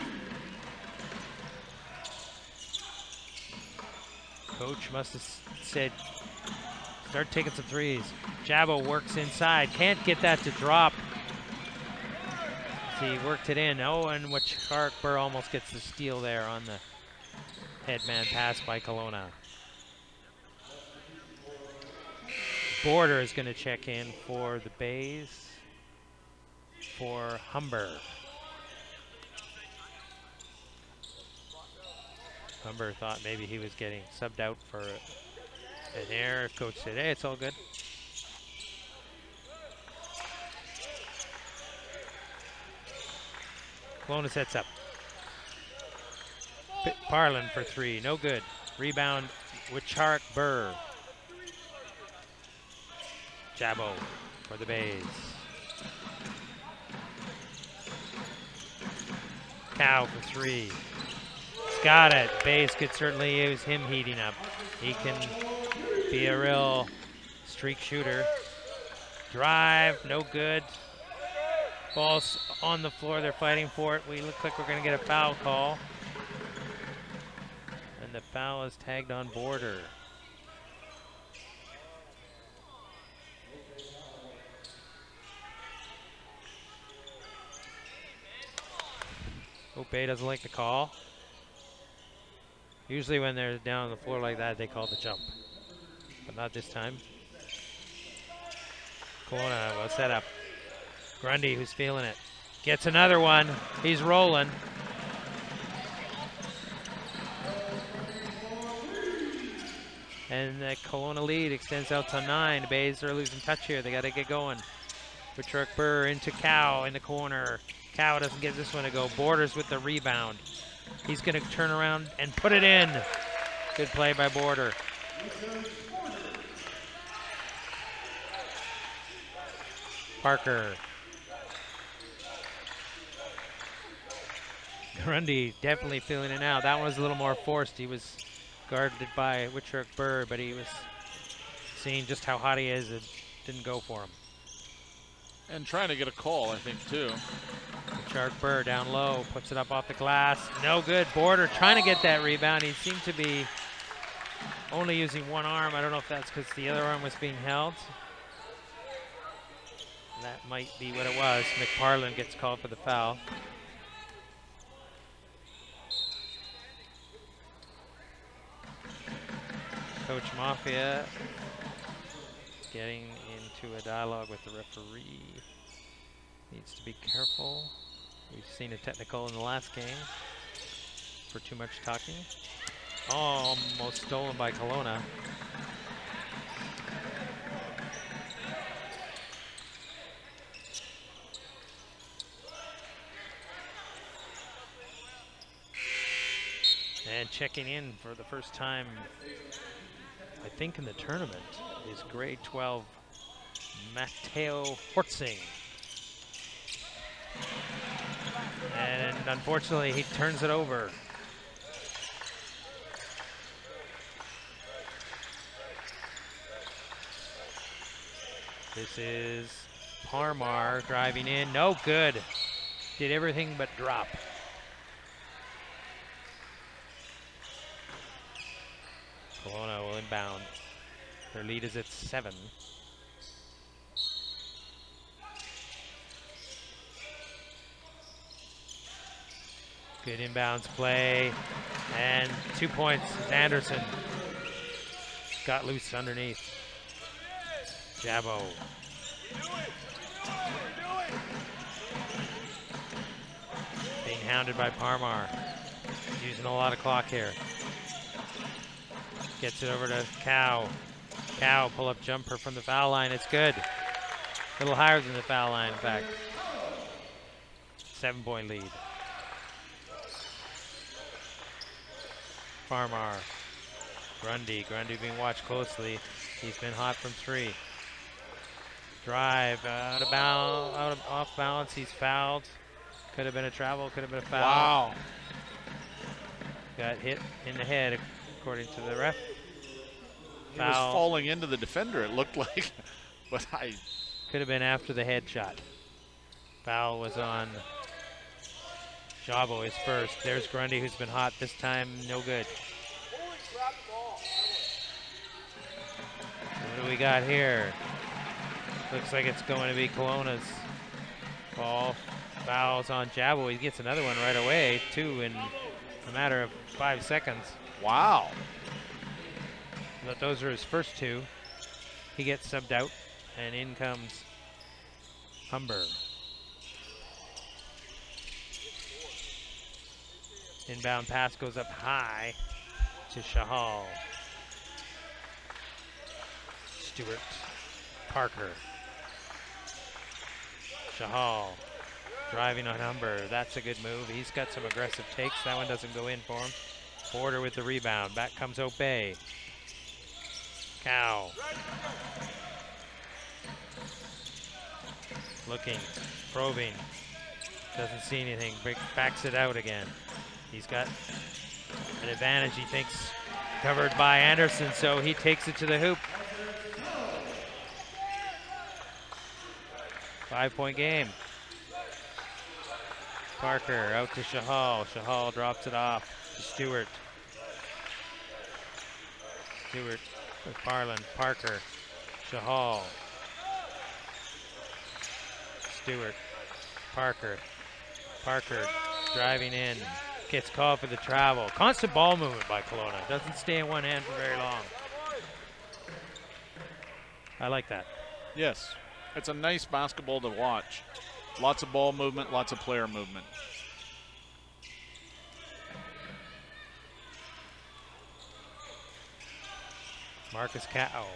Coach must have said, start taking some 3s. Jabo works inside. Can't get that to drop. He worked it in. Oh, and Witcheruk Burr almost gets the steal there on the headman pass by Kelowna. Border is going to check in for the Bays for Humber. Humber thought maybe he was getting subbed out for an error. Coach said, hey, it's all good. Kelowna sets up. Parlin for 3, no good. Rebound, Witcheruk Burr. Jabo for the Bays. Cow for 3. He's got it. Bays could certainly use him heating up. He can be a real streak shooter. Drive, no good. Ball's on the floor, they're fighting for it. We look like we're gonna get a foul call. And the foul is tagged on Border. Oak Bay doesn't like the call. Usually when they're down on the floor like that, they call the jump. But not this time. Kelowna will set up. Grundy, who's feeling it, gets another one. He's rolling. And the Kelowna lead extends out to 9. The Bays are losing touch here. They got to get going. Witcheruk Burr into Cow in the corner. Cow doesn't get this one to go. Borders with the rebound. He's going to turn around and put it in. Good play by Border. Parker. Grundy definitely feeling it now. That one was a little more forced. He was guarded by Witcheruk Burr, but he was seeing just how hot he is. It didn't go for him. And trying to get a call, I think, too. Witcheruk Burr down low, puts it up off the glass. No good. Border trying to get that rebound. He seemed to be only using one arm. I don't know if that's because the other arm was being held. That might be what it was. McParland gets called for the foul. Coach Mafia getting into a dialogue with the referee. Needs to be careful. We've seen a technical in the last game for too much talking. Almost stolen by Kelowna. And checking in for the first time, I think in the tournament, is grade 12 Matteo Hortzing. And unfortunately, he turns it over. This is Parmar driving in, no good. Did everything but drop. Kelowna will inbound. Their lead is at 7. Good inbounds play. And 2 points. Anderson got loose underneath. Jabo. Being hounded by Parmar. Using a lot of clock here. Gets it over to Cow. Cow, pull-up jumper from the foul line. It's good. A little higher than the foul line, in fact. 7-point lead. Parmar. Grundy being watched closely. He's been hot from 3. Drive, off balance. He's fouled. Could have been a travel, could have been a foul. Wow. Got hit in the head, according to the ref. He was falling into the defender, it looked like, but could have been after the headshot. Foul was on Jabo, his first. There's Grundy, who's been hot this time, no good. What do we got here? Looks like it's going to be Kelowna's ball. Fouls on Jabo. He gets another one right away, 2 in a matter of 5 seconds. Wow. But those are his first 2. He gets subbed out, and in comes Humber. Inbound pass goes up high to Shahal. Stewart. Parker. Shahal. Driving on Humber. That's a good move. He's got some aggressive takes. That one doesn't go in for him. Border with the rebound. Back comes Oak Bay. Cow. Looking. Probing. Doesn't see anything. Backs it out again. He's got an advantage, he thinks, covered by Anderson, so he takes it to the hoop. 5-point game. Parker out to Shahal. Shahal drops it off to Stewart. Stewart with Farland. Parker. Shahal. Stewart. Parker. Parker driving in. Gets called for the travel. Constant ball movement by Kelowna. Doesn't stay in one hand for very long. I like that. Yes. It's a nice basketball to watch. Lots of ball movement, lots of player movement. Marcus Cow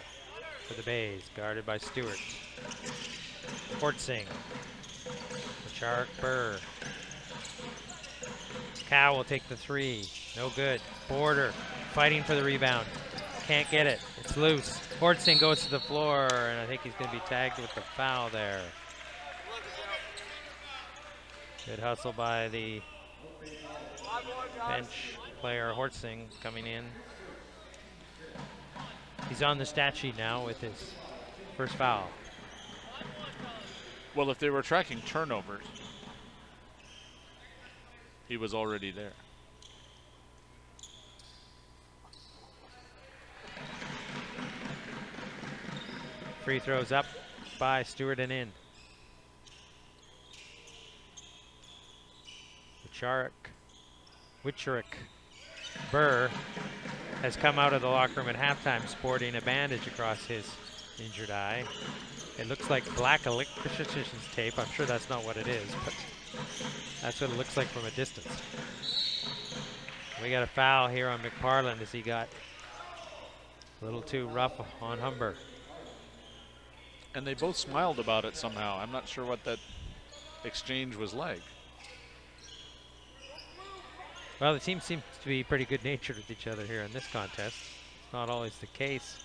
for the Bays, guarded by Stewart. Hortzing. Machark Burr. Cow will take the 3. No good. Border fighting for the rebound. Can't get it. It's loose. Hortzing goes to the floor, and I think he's going to be tagged with the foul there. Good hustle by the bench player, Hortzing, coming in. He's on the stat sheet now with his first foul. Well, if they were tracking turnovers, he was already there. Free throws up by Stewart and in. Wicharick, Burr has come out of the locker room at halftime sporting a bandage across his injured eye. It looks like black electrician's tape. I'm sure that's not what it is, but that's what it looks like from a distance. We got a foul here on McParland as he got a little too rough on Humber. And they both smiled about it somehow. I'm not sure what that exchange was like. Well, the team seems to be pretty good-natured with each other here in this contest. It's not always the case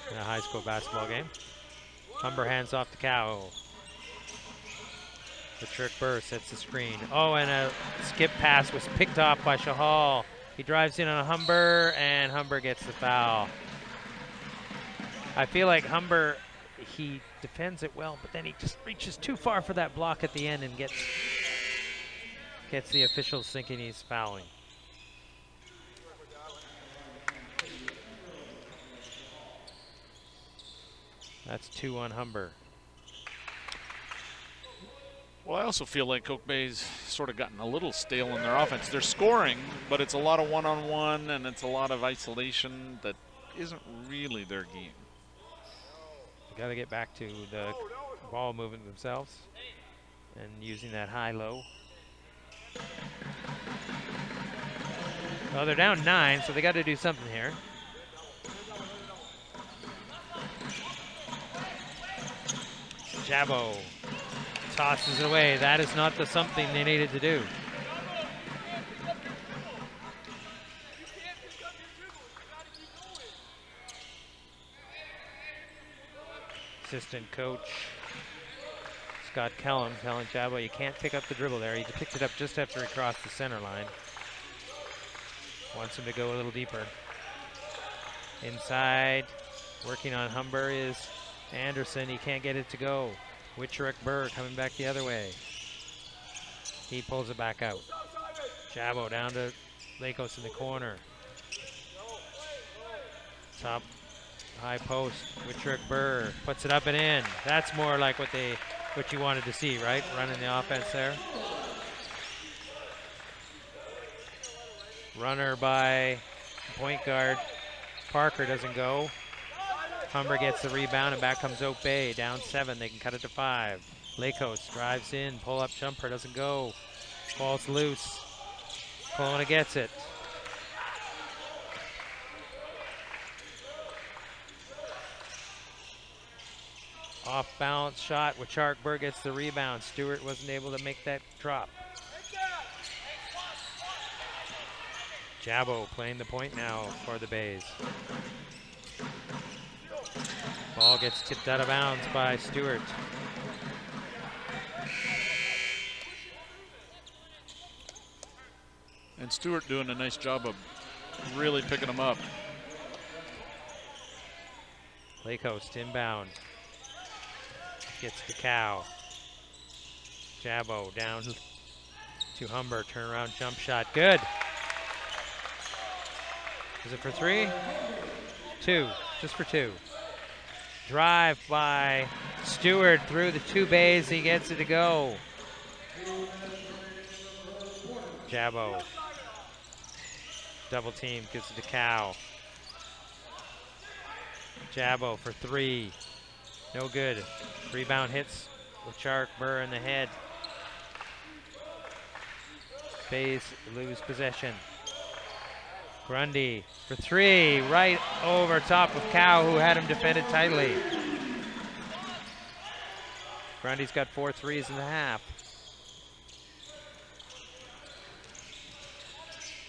in a high school basketball game. Humber hands off to Cow. Patrick Burr sets the screen. Oh, and a skip pass was picked off by Shahal. He drives in on Humber, and Humber gets the foul. I feel like Humber, he defends it well, but then he just reaches too far for that block at the end and gets the officials thinking he's fouling. That's 2 on Humber. Well, I also feel like Oak Bay's sort of gotten a little stale in their offense. They're scoring, but it's a lot of one-on-one, and it's a lot of isolation that isn't really their game. Got to get back to the ball movement themselves and using that high-low. Well, they're down 9, so they got to do something here. Jabo tosses it away. That is not the something they needed to do. Assistant coach Scott Kellum telling Jabo, you can't pick up the dribble there. He picked it up just after he crossed the center line. Wants him to go a little deeper. Inside, working on Humber is Anderson. He can't get it to go. Witcherick Burr coming back the other way. He pulls it back out. Jabo down to Lakos in the corner. Top high post. Witcherick Burr puts it up and in. That's more like what you wanted to see, right? Running the offense there. Runner by point guard Parker doesn't go. Humber gets the rebound, and back comes Oak Bay. Down 7, they can cut it to 5. Lakos drives in, pull-up jumper doesn't go. Falls loose. Kelowna gets it. Off balance shot. Wichark-Burr gets the rebound. Stewart wasn't able to make that drop. Jabo playing the point now for the Bays. Ball gets tipped out of bounds by Stewart. And Stewart doing a nice job of really picking them up. Lakos inbound. Gets the Cow. Jabo down to Humber. Turnaround jump shot. Good. Is it for 3? 2. Just for 2. Drive by Stewart through the 2 Bays. He gets it to go. Jabo. Double team. Gives it to Cow. Jabo for 3. No good. Rebound hits Wichark-Burr in the head. Bays lose possession. Grundy for 3, right over top of Cow, who had him defended tightly. Grundy's got 4 threes in the half.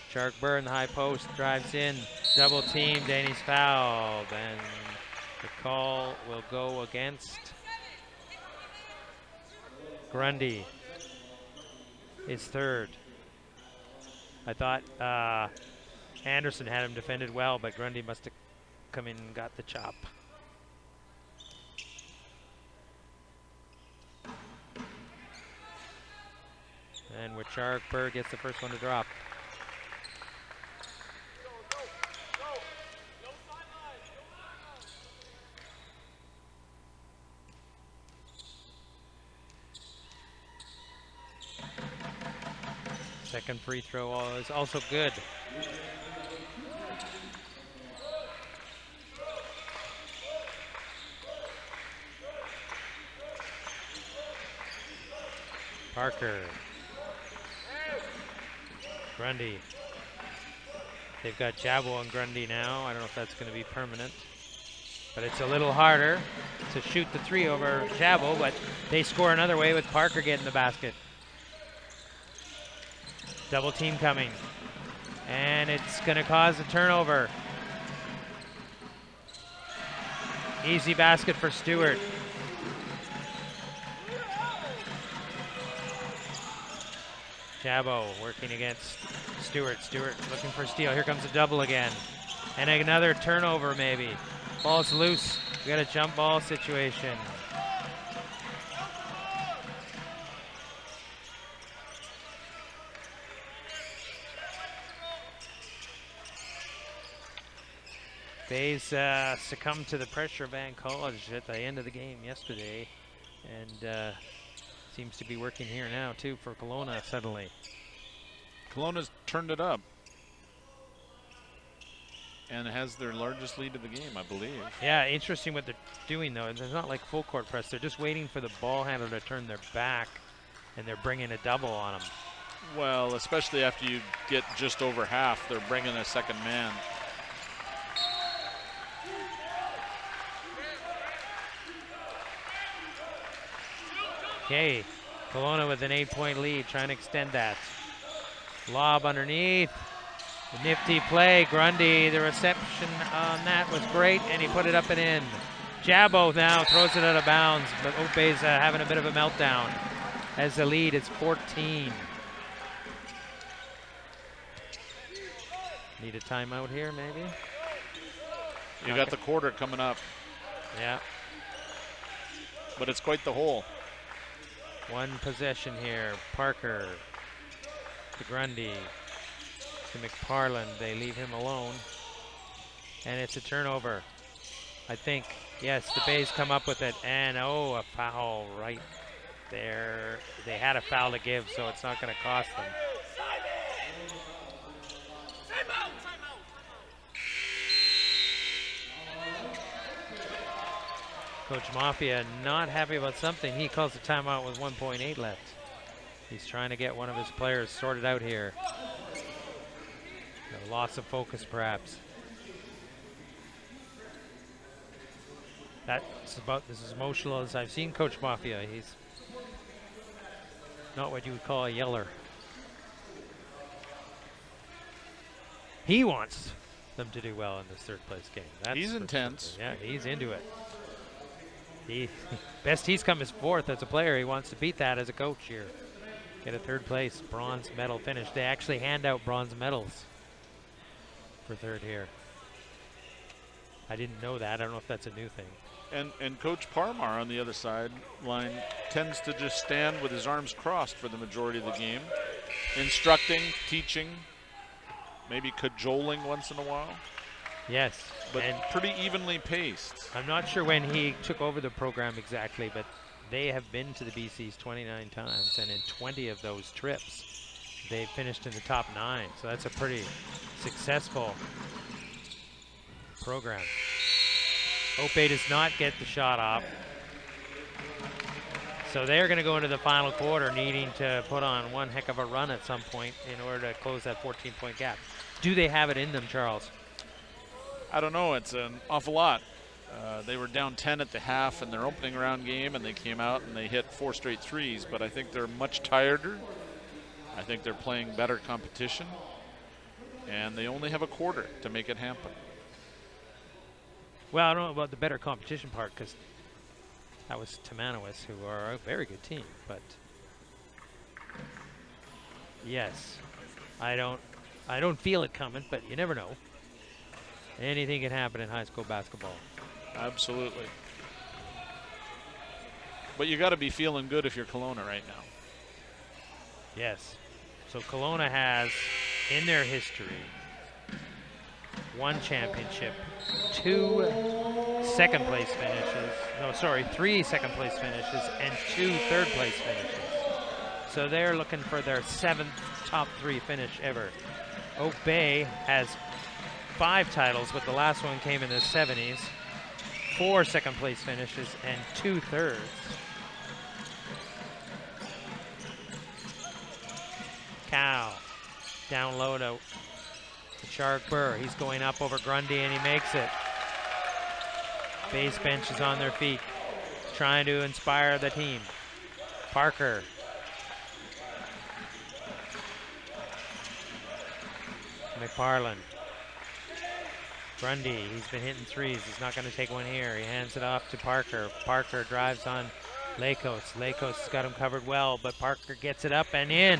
Wichark-Burr in the high post, drives in, double teamed, and he's fouled. And the call will go against Grundy. His 3rd. I thought Anderson had him defended well, but Grundy must have come in and got the chop. And Wichark-Burr gets the first one to drop. Second free throw is also good. Parker. Grundy. They've got Jabo and Grundy now. I don't know if that's going to be permanent. But it's a little harder to shoot the three over Jabo, but they score another way with Parker getting the basket. Double team coming. And it's going to cause a turnover. Easy basket for Stewart. Jabo working against Stewart. Stewart looking for a steal. Here comes a double again. And another turnover maybe. Ball's loose. We got a jump ball situation. Bays succumbed to the pressure of Van College at the end of the game yesterday. And seems to be working here now too for Kelowna suddenly. Kelowna's turned it up and has their largest lead of the game, I believe. Yeah, interesting what they're doing though. It's not like full court press. They're just waiting for the ball handler to turn their back, and they're bringing a double on them. Well, especially after you get just over half, they're bringing a second man. Okay, Kelowna with an 8-point lead, trying to extend that. Lob underneath. The nifty play. Grundy, the reception on that was great, and he put it up and in. Jabo now throws it out of bounds, but Oak Bay's having a bit of a meltdown as the lead is 14. Need a timeout here, maybe? You got the quarter coming up. Yeah. But it's quite the hole. One possession here. Parker to Grundy to McParland. They leave him alone. And it's a turnover. I think, yes, the Bays come up with it. And oh, a foul right there. They had a foul to give, so it's not going to cost them. Coach Mafia not happy about something. He calls a timeout with 1.8 left. He's trying to get one of his players sorted out here. A loss of focus, perhaps. That's about as emotional as I've seen Coach Mafia. He's not what you would call a yeller. He wants them to do well in this third place game. He's intense. Yeah, he's into it. Best he's come is fourth as a player. He wants to beat that as a coach here. Get a third place bronze medal finish. They actually hand out bronze medals for third here. I didn't know that. I don't know if that's a new thing. And Coach Parmar on the other side line tends to just stand with his arms crossed for the majority of the game, instructing, teaching, maybe cajoling once in a while. Yes. But pretty evenly paced. I'm not sure when he took over the program exactly, but they have been to the BCs 29 times, and in 20 of those trips, they finished in the top 9. So that's a pretty successful program. Oak Bay does not get the shot off. So they're going to go into the final quarter needing to put on one heck of a run at some point in order to close that 14-point gap. Do they have it in them, Charles? I don't know. It's an awful lot. They were down 10 at the half in their opening round game, and they came out and they hit 4 straight threes, but I think they're much tireder. I think they're playing better competition, and they only have a quarter to make it happen. Well, I don't know about the better competition part, because that was Tamanawis, who are a very good team, but yes, I don't feel it coming, but you never know. Anything can happen in high school basketball. Absolutely. But you got to be feeling good if you're Kelowna right now. Yes. So Kelowna has, in their history, 1 championship, 2 second-place finishes. No, sorry, 3 second-place finishes and 2 third-place finishes. So they're looking for their 7th top 3 finish ever. Oak Bay has 5 titles, but the last one came in the 70s. 4 second-place finishes and 2 thirds. Cow. Down low to Shark Burr. He's going up over Grundy and he makes it. Base bench is on their feet, trying to inspire the team. Parker. McParland. Grundy, he's been hitting threes. He's not going to take one here. He hands it off to Parker. Parker drives on Lakos. Lakos has got him covered well, but Parker gets it up and in.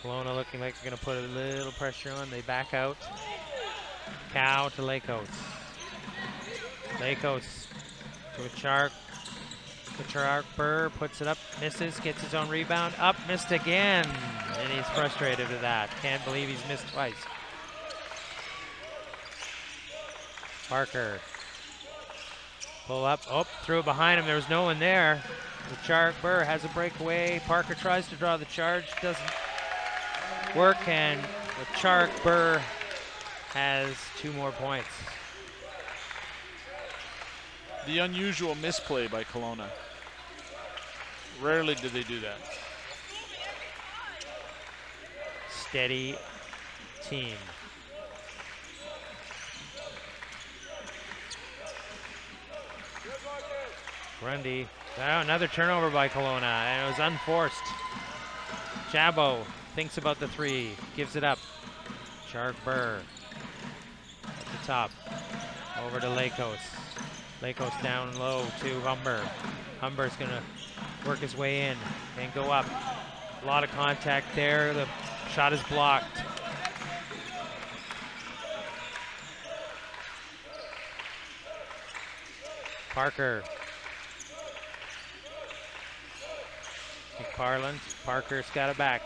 Kelowna looking like they're going to put a little pressure on. They back out. Cow to Lakos. Lakos to Shark. Shark Burr puts it up, misses, gets his own rebound. Up, missed again. And he's frustrated with that. Can't believe he's missed twice. Parker. Pull up. Oh, threw it behind him. There was no one there. The Shark Burr has a breakaway. Parker tries to draw the charge. Doesn't work. And the Shark Burr has 2 more points. The unusual misplay by Kelowna. Rarely do they do that. Steady team. Grundy. Oh, another turnover by Kelowna, and it was unforced. Jabo thinks about the 3, gives it up. Shark Burr at the top. Over to Lakos. Lakos down low to Humber. Humber's gonna work his way in and go up. A lot of contact there. The shot is blocked. Parker. McParland. Parker's got it back.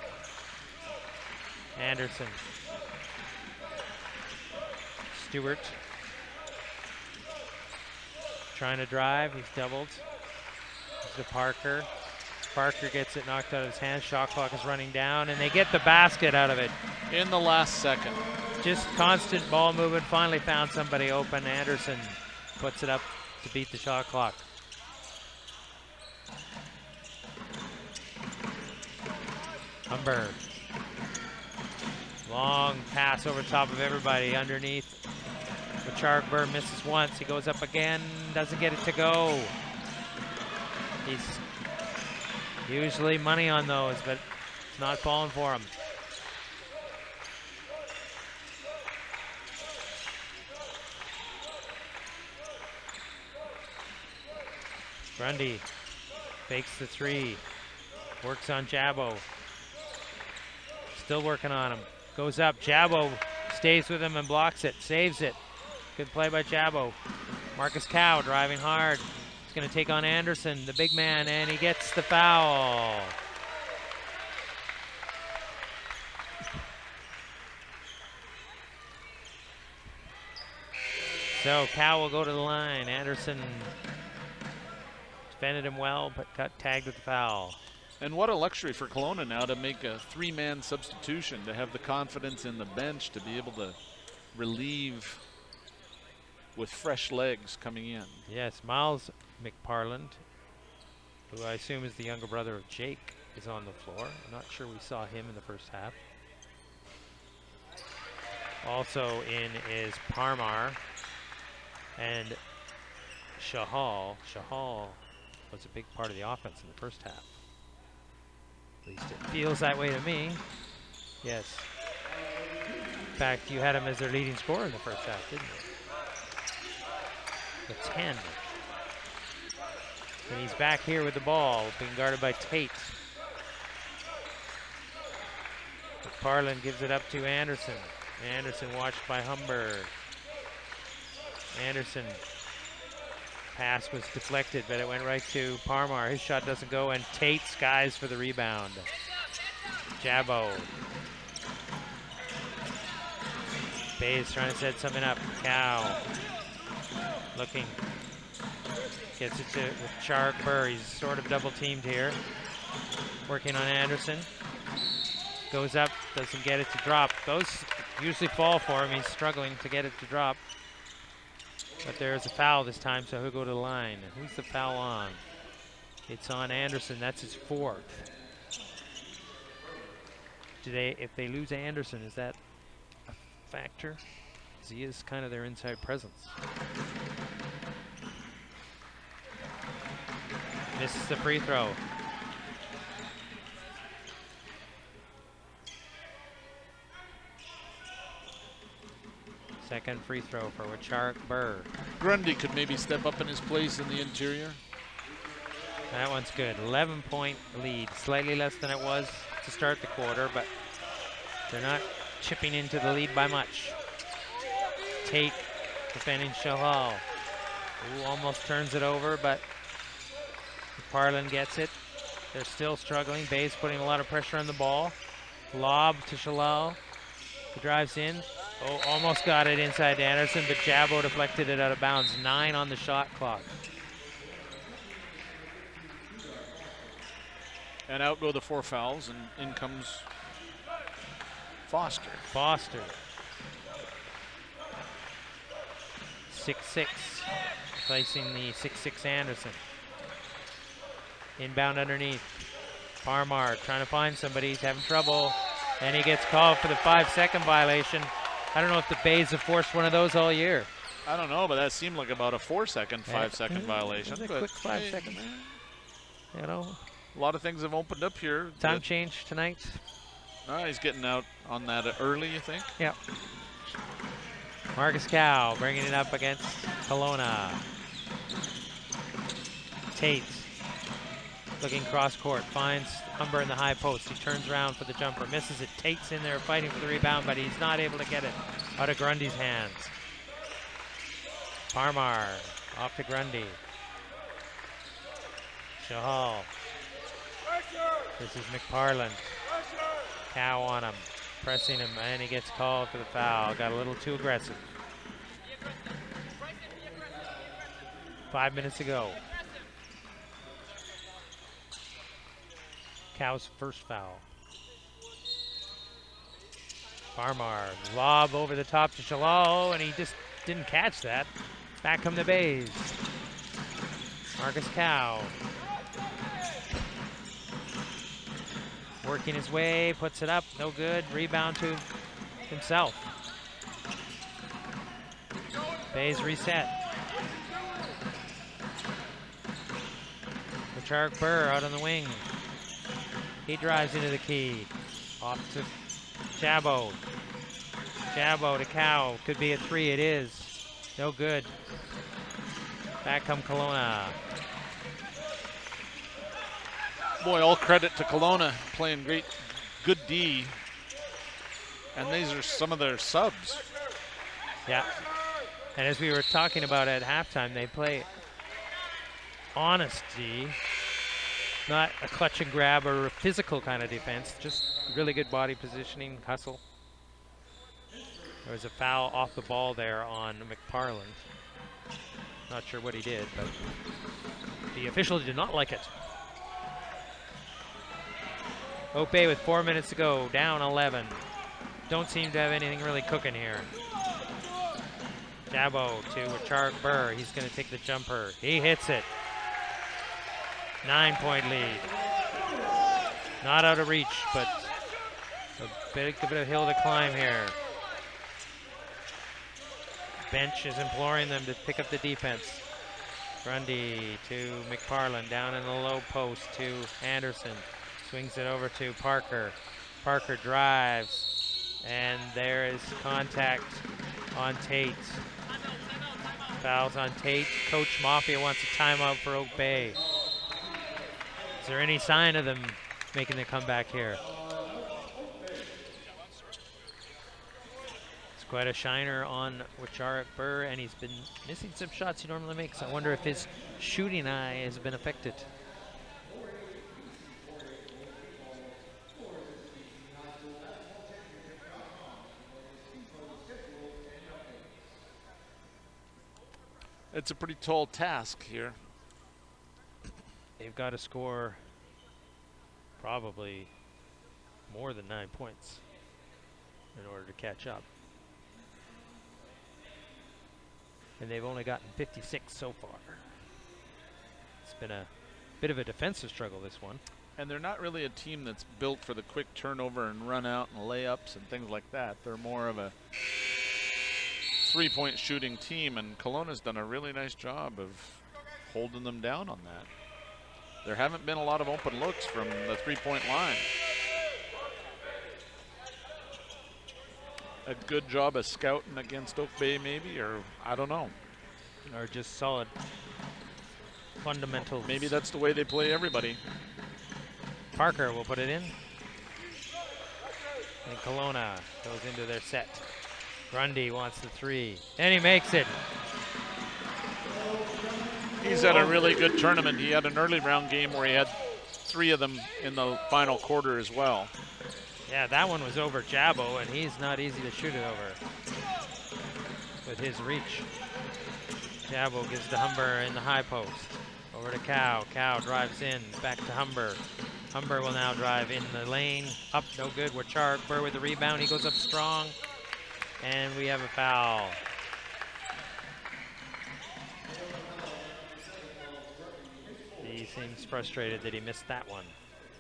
Anderson. Stewart. Trying to drive, he's doubled. To Parker. Parker gets it knocked out of his hands. Shot clock is running down, and they get the basket out of it. In the last second. Just constant ball movement. Finally found somebody open. Anderson puts it up to beat the shot clock. Humber. Long pass over top of everybody underneath. But Shark Burr misses once. He goes up again, doesn't get it to go. He's usually money on those, but it's not falling for him. Grundy fakes the 3. Works on Jabo. Still working on him. Goes up. Jabo stays with him and blocks it. Saves it. Good play by Jabo. Marcus Cow driving hard. He's going to take on Anderson, the big man, and he gets the foul. So Cow will go to the line. Anderson defended him well, but got tagged with the foul. And what a luxury for Kelowna now to make a 3-man substitution, to have the confidence in the bench to be able to relieve with fresh legs coming in. Yes, Miles McParland, who I assume is the younger brother of Jake, is on the floor. I'm not sure we saw him in the first half. Also in is Parmar and Shahal. Shahal was a big part of the offense in the first half. At least it feels that way to me. Yes. In fact, you had him as their leading scorer in the first half, didn't you? The 10. And he's back here with the ball, being guarded by Tate. McParland gives it up to Anderson. Anderson watched by Humber. Anderson. Pass was deflected, but it went right to Parmar. His shot doesn't go, and Tate skies for the rebound. Jabo. Bayes trying to set something up. Cow. Looking. Gets it to with Shark Burr. He's sort of double teamed here. Working on Anderson. Goes up, doesn't get it to drop. Those usually fall for him. He's struggling to get it to drop. But there's a foul this time, so he'll go to the line. Who's the foul on? It's on Anderson. That's his 4th. If they lose Anderson, is that a factor? Because he is kind of their inside presence. Misses the free throw. Second free throw for Wichark Burr. Grundy could maybe step up in his place in the interior. That one's good. 11-point lead. Slightly less than it was to start the quarter, but they're not chipping into the lead by much. Tate defending Shahal. Ooh, almost turns it over, but Parlin gets it. They're still struggling. Bay's putting a lot of pressure on the ball. Lob to Shalal. He drives in. Oh, almost got it inside to Anderson, but Jabo deflected it out of bounds. 9 on the shot clock. And out go the 4 fouls, and in comes Foster. 6'6", replacing the 6'6" Anderson. Inbound underneath. Parmar trying to find somebody. He's having trouble. And he gets called for the 5-second violation. I don't know if the Bays have forced one of those all year. I don't know, but that seemed like about a 4-second, 5-second violation. A quick 5-second. You know, a lot of things have opened up here. Time change tonight. He's getting out on that early, you think? Yeah. Marcus Cow bringing it up against Kelowna. Tate looking cross court, finds Humber in the high post. He turns around for the jumper, misses it. Tate's in there fighting for the rebound, but he's not able to get it out of Grundy's hands. Parmar off to Grundy. Shahal. This is McParland. Cow on him, pressing him, and he gets called for the foul. Got a little too aggressive. 5 minutes to go. Cow's first foul. Parmar, lob over the top to Shalal, and he just didn't catch that. Back come the Bays. Marcus Cow. Working his way, puts it up, no good. Rebound to himself. Bays reset. Wichark Burr out on the wing. He drives into the key. Off to Jabo. Jabo to Cow. Could be a 3. It is. No good. Back come Kelowna. Boy, all credit to Kelowna, playing great, good D. And these are some of their subs. Yeah. And as we were talking about at halftime, they play honest D. Not a clutch and grab or a physical kind of defense, just really good body positioning, hustle. There was a foul off the ball there on McParland. Not sure what he did, but the official did not like it. Oak Bay with 4 minutes to go, down 11. Don't seem to have anything really cooking here. Jabo to Wichark Burr. He's going to take the jumper. He hits it. 9-point lead. Not out of reach, but a bit of a hill to climb here. Bench is imploring them to pick up the defense. Grundy to McParland, down in the low post to Anderson. Swings it over to Parker. Parker drives, and there is contact on Tate. Fouls on Tate. Coach Mafia wants a timeout for Oak Bay. Is there any sign of them making the comeback here? It's quite a shiner on Wichark Burr, and he's been missing some shots he normally makes. I wonder if his shooting eye has been affected. It's a pretty tall task here. They've got to score probably more than 9 points in order to catch up. and they've only gotten 56 so far. It's been a bit of a defensive struggle, this one. And they're not really a team that's built for the quick turnover and run out and layups and things like that. They're more of a three-point shooting team, and Kelowna's done a really nice job of holding them down on that. There haven't been a lot of open looks from the three-point line. A good job of scouting against Oak Bay maybe, or I don't know. Or just solid fundamentals. Maybe that's the way they play everybody. Parker will put it in. And Kelowna goes into their set. Grundy wants the three, and he makes it. He's had a really good tournament. He had an early round game where he had 3 of them in the final quarter as well. Yeah, that one was over Jabo, and he's not easy to shoot it over with his reach. Jabo gives to Humber in the high post. Over to Cow. Cow drives in, back to Humber. Humber will now drive in the lane. Up, no good. Burr with the rebound. He goes up strong, and we have a foul. He seems frustrated that he missed that one,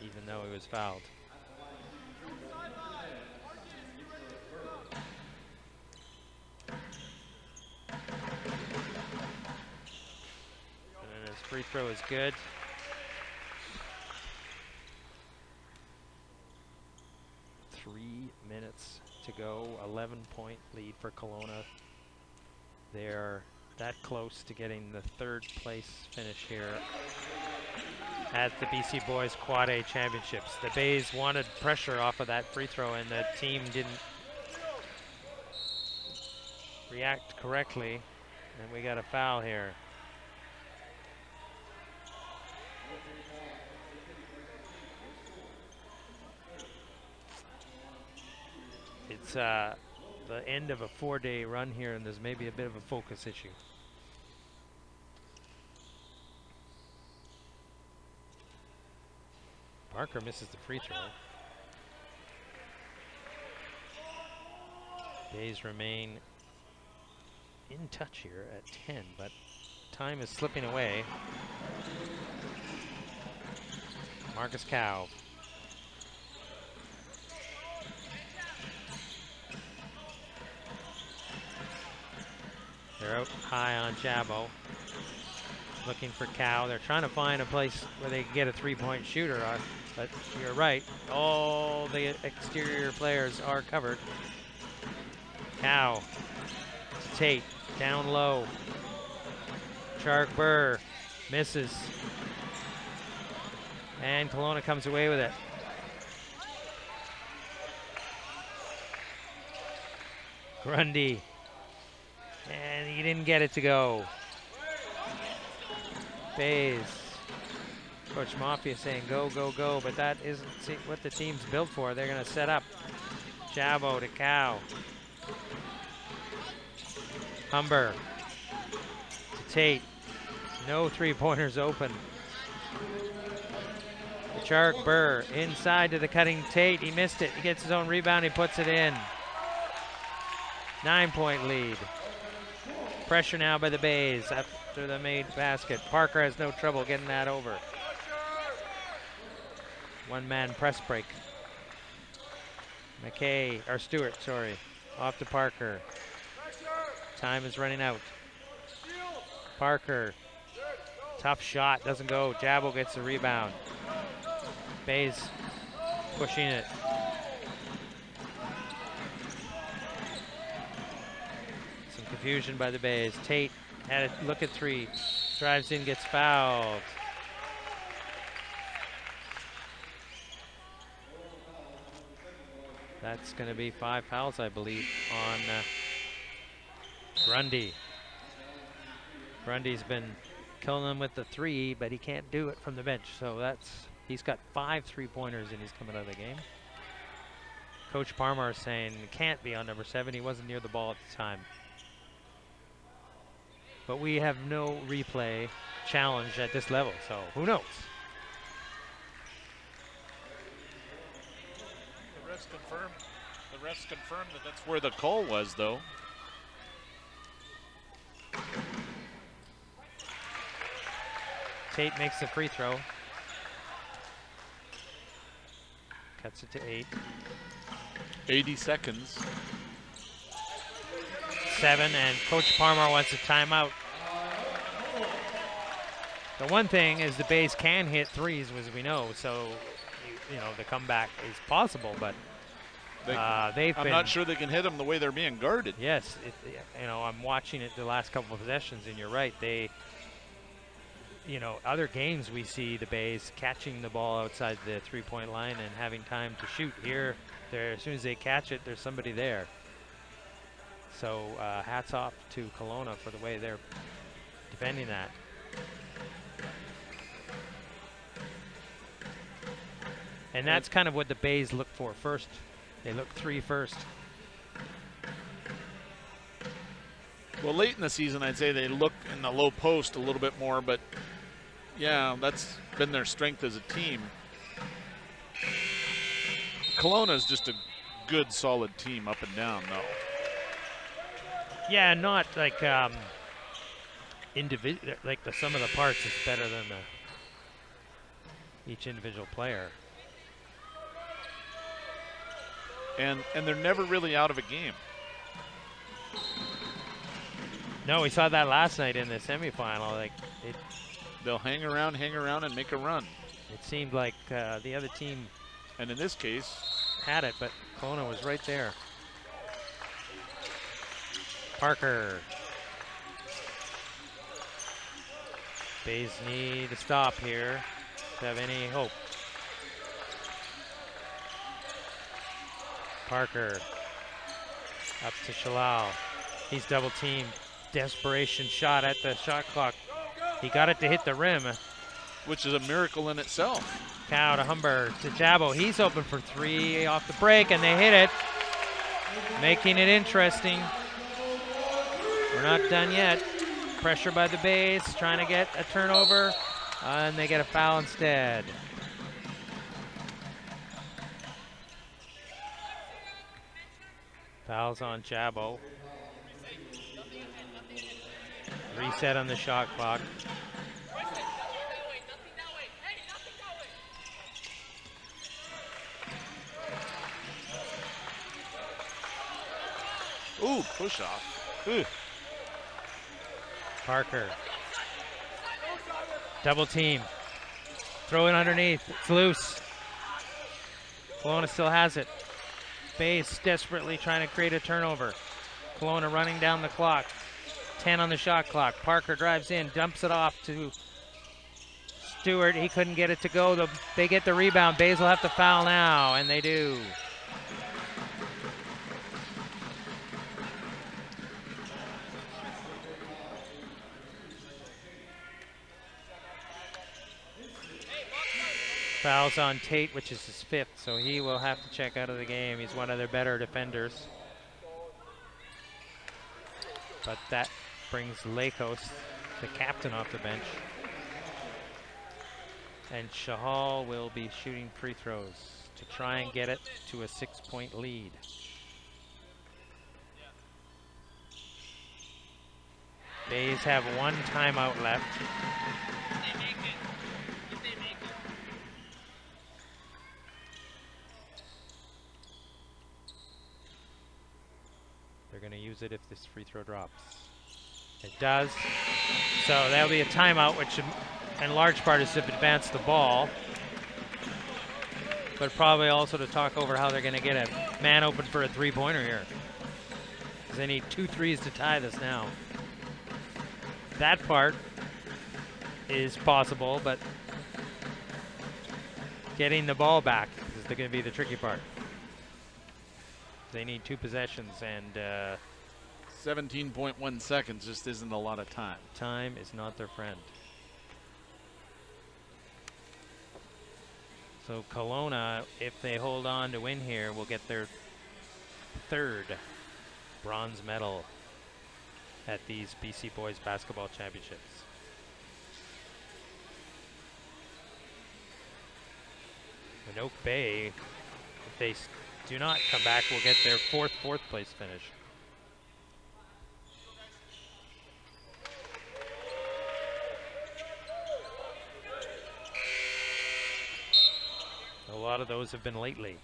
even though he was fouled. And his free throw is good. Minutes to go, 11-point lead for Kelowna. They're that close to getting the 3rd place finish here at the BC Boys Quad A Championships. The Bays wanted pressure off of that free throw, and the team didn't react correctly, and we got a foul here. It's the end of a 4-day run here, and there's maybe a bit of a focus issue. Parker misses the free throw. Bays remain in touch here at 10, but time is slipping away. Marcus Cow. They're out high on Jabo. Looking for Cow. They're trying to find a place where they can get a 3-point shooter on, but you're right. All the exterior players are covered. Cow to Tate, down low. Burr misses. And Kelowna comes away with it. Grundy. And he didn't get it to go. Bays. Coach Mafia saying go, go, go, but that isn't what the team's built for. They're going to set up. Jabo to Cow. Humber to Tate. No 3-pointers open. Burr inside to the cutting Tate. He missed it. He gets his own rebound. He puts it in. 9-point lead. Pressure now by the Bays after the made basket. Parker has no trouble getting that over. One-man press break. Stewart, off to Parker. Time is running out. Parker, tough shot, doesn't go. Jabo gets the rebound. Bays pushing it. Confusion by the Bays. Tate had a look at 3. Drives in, gets fouled. That's going to be 5 fouls, I believe, on Grundy. Grundy's been killing them with the 3, but he can't do it from the bench. So he's got 5 3-pointers and he's coming out of the game. Coach Parmar is saying it can't be on number 7. He wasn't near the ball at the time. But we have no replay challenge at this level, so who knows? The refs confirmed that that's where the call was, though. Tate makes the free throw. Cuts it to 8. 80 seconds. 7, and Coach Parmar wants a timeout. The one thing is the Bays can hit threes, as we know, so you know the comeback is possible, but they've I'm not sure they can hit them the way they're being guarded. Yes, you know, I'm watching it the last couple of possessions, and you're right. They, you know, other games we see the Bays catching the ball outside the three-point line and having time to shoot. Here, as soon as they catch it, there's somebody there. So hats off to Kelowna for the way they're defending that. And that's kind of what the Bays look for first. They look 3 first. Well, late in the season, I'd say they look in the low post a little bit more, but yeah, that's been their strength as a team. Kelowna is just a good, solid team up and down, though. Yeah, not like individual. Like the sum of the parts is better than each individual player. And they're never really out of a game. No, we saw that last night in the semifinal. Like they'll hang around, and make a run. It seemed like the other team, and in this case, had it, but Kelowna was right there. Parker. Bays need to stop here to have any hope. Parker up to Shalal. He's double teamed. Desperation shot at the shot clock. He got it to hit the rim. Which is a miracle in itself. Cow to Humber to Jabo. He's open for 3 off the break, and they hit it. Making it interesting. We're not done yet. Pressure by the Bays, trying to get a turnover, and they get a foul instead. Fouls on Jabo. Reset on the shot clock. Ooh, push off. Ooh. Parker. Double team. Throw it underneath. It's loose. Kelowna still has it. Bays desperately trying to create a turnover. Kelowna running down the clock. 10 on the shot clock. Parker drives in, dumps it off to Stewart. He couldn't get it to go. They get the rebound. Bays will have to foul now, and they do. Fouls on Tate, which is his 5th, so he will have to check out of the game. He's one of their better defenders. But that brings Lakos, the captain, off the bench. And Shahal will be shooting free throws to try and get it to a 6-point lead. Bays have 1 timeout left. They're going to use it if this free throw drops. It does. So that'll be a timeout, which in large part is to advance the ball, but probably also to talk over how they're going to get a man open for a 3-pointer here. Because they need 2 threes to tie this now. That part is possible, but getting the ball back is going to be the tricky part. They need 2 possessions, and 17.1 seconds just isn't a lot of time. Time is not their friend. So Kelowna, if they hold on to win here, will get their 3rd bronze medal at these BC Boys Basketball Championships. And Oak Bay, if they do not come back, will get their 4th place finish. A lot of those have been lately.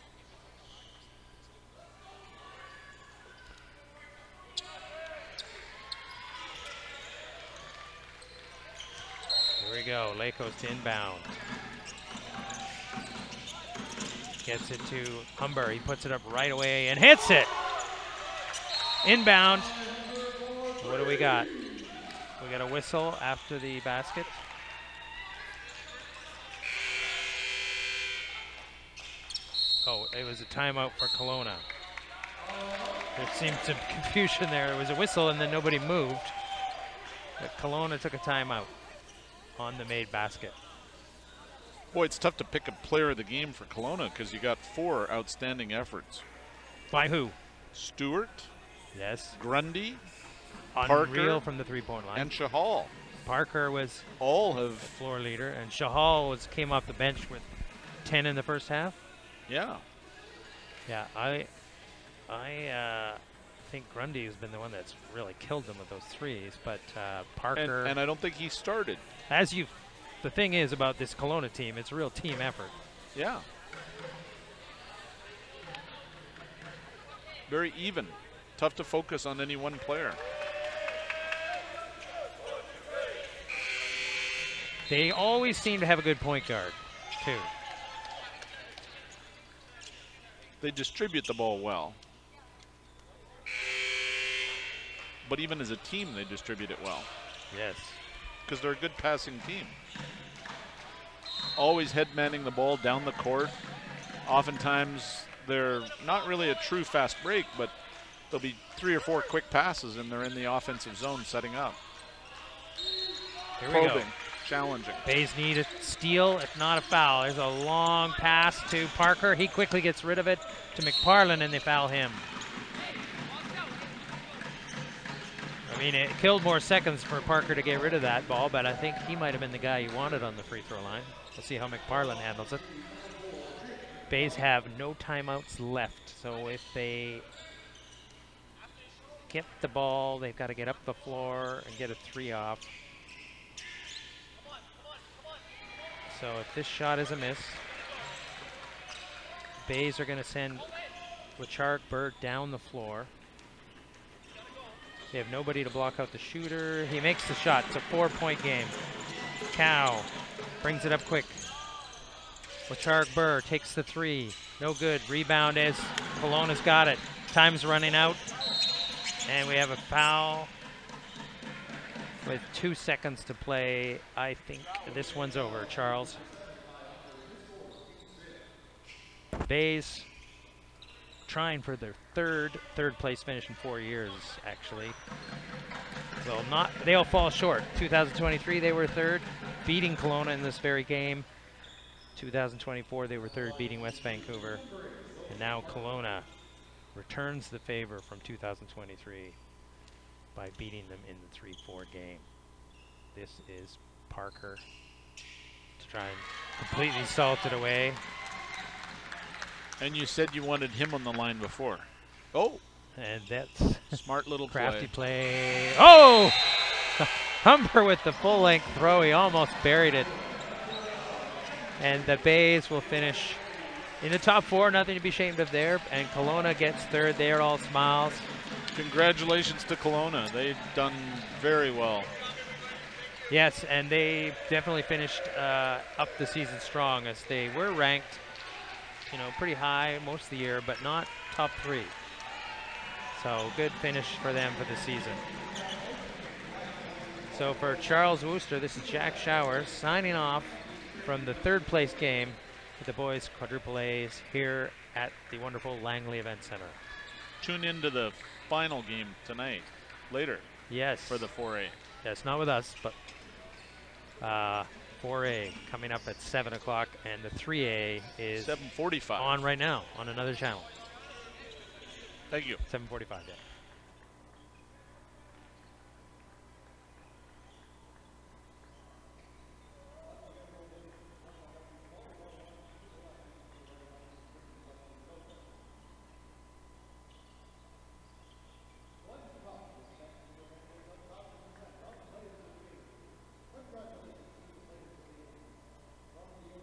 Here we go. Lakos to inbound. Gets it to Humber. He puts it up right away and hits it. Inbound. What do we got? We got a whistle after the basket. Oh, it was a timeout for Kelowna. There seemed some confusion there. It was a whistle and then nobody moved. But Kelowna took a timeout on the made basket. Boy, it's tough to pick a player of the game for Kelowna because you got 4 outstanding efforts. By who? Stewart. Yes. Grundy. Unreal Parker from the three-point line. and Shahal. Parker was all the have floor leader, and Shahal came off the bench with 10 in the first half. Yeah. Yeah, I think Grundy has been the one that's really killed them with those threes, but Parker. And I don't think he started. The thing is about this Kelowna team, it's a real team effort. Yeah. Very even. Tough to focus on any one player. They always seem to have a good point guard, too. They distribute the ball well. But even as a team, they distribute it well. Yes. Because they're a good passing team. Always head manning the ball down the court. Oftentimes, they're not really a true fast break, but there'll be 3 or 4 quick passes, and they're in the offensive zone setting up. Here we go. Challenging. Bays need a steal, if not a foul. There's a long pass to Parker. He quickly gets rid of it to McParlin, and they foul him. I mean, it killed more seconds for Parker to get rid of that ball, but I think he might have been the guy you wanted on the free throw line. We'll see how McParlin handles it. Bays have no timeouts left, so if they get the ball, they've got to get up the floor and get a 3 off. So if this shot is a miss, Bays are going to send Lachark Bird down the floor. They have nobody to block out the shooter. He makes the shot. It's a 4-point game. Cow brings it up quick. Lachark Burr takes the 3. No good. Rebound is Kelowna's got it. Time's running out. And we have a foul with 2 seconds to play. I think this one's over, Charles. Bays trying for their third place finish in 4 years, actually. They'll fall short. 2023 they were 3rd, beating Kelowna in this very game. 2024 they were 3rd, beating West Vancouver. And now Kelowna returns the favor from 2023 by beating them in the 3-4 game. This is Parker to try and completely salt it away. And you said you wanted him on the line before. Oh. And that's smart little crafty play. Oh! Humber with the full-length throw. He almost buried it. And the Bays will finish in the top 4. Nothing to be ashamed of there. And Kelowna gets 3rd. They are all smiles. Congratulations to Kelowna. They've done very well. Yes, and they definitely finished up the season strong, as they were ranked, pretty high most of the year, but not top 3. So good finish for them for the season. So for Charles Wooster, this is Jack Showers signing off from the 3rd place game with the boys quadruple A's here at the wonderful Langley Events Centre. Tune into the final game tonight, later. Yes. For the 4A. Yes, not with us, but 4A coming up at 7 o'clock, and the 3A is 7:45 on right now on another channel. Thank you. 7:45, yeah.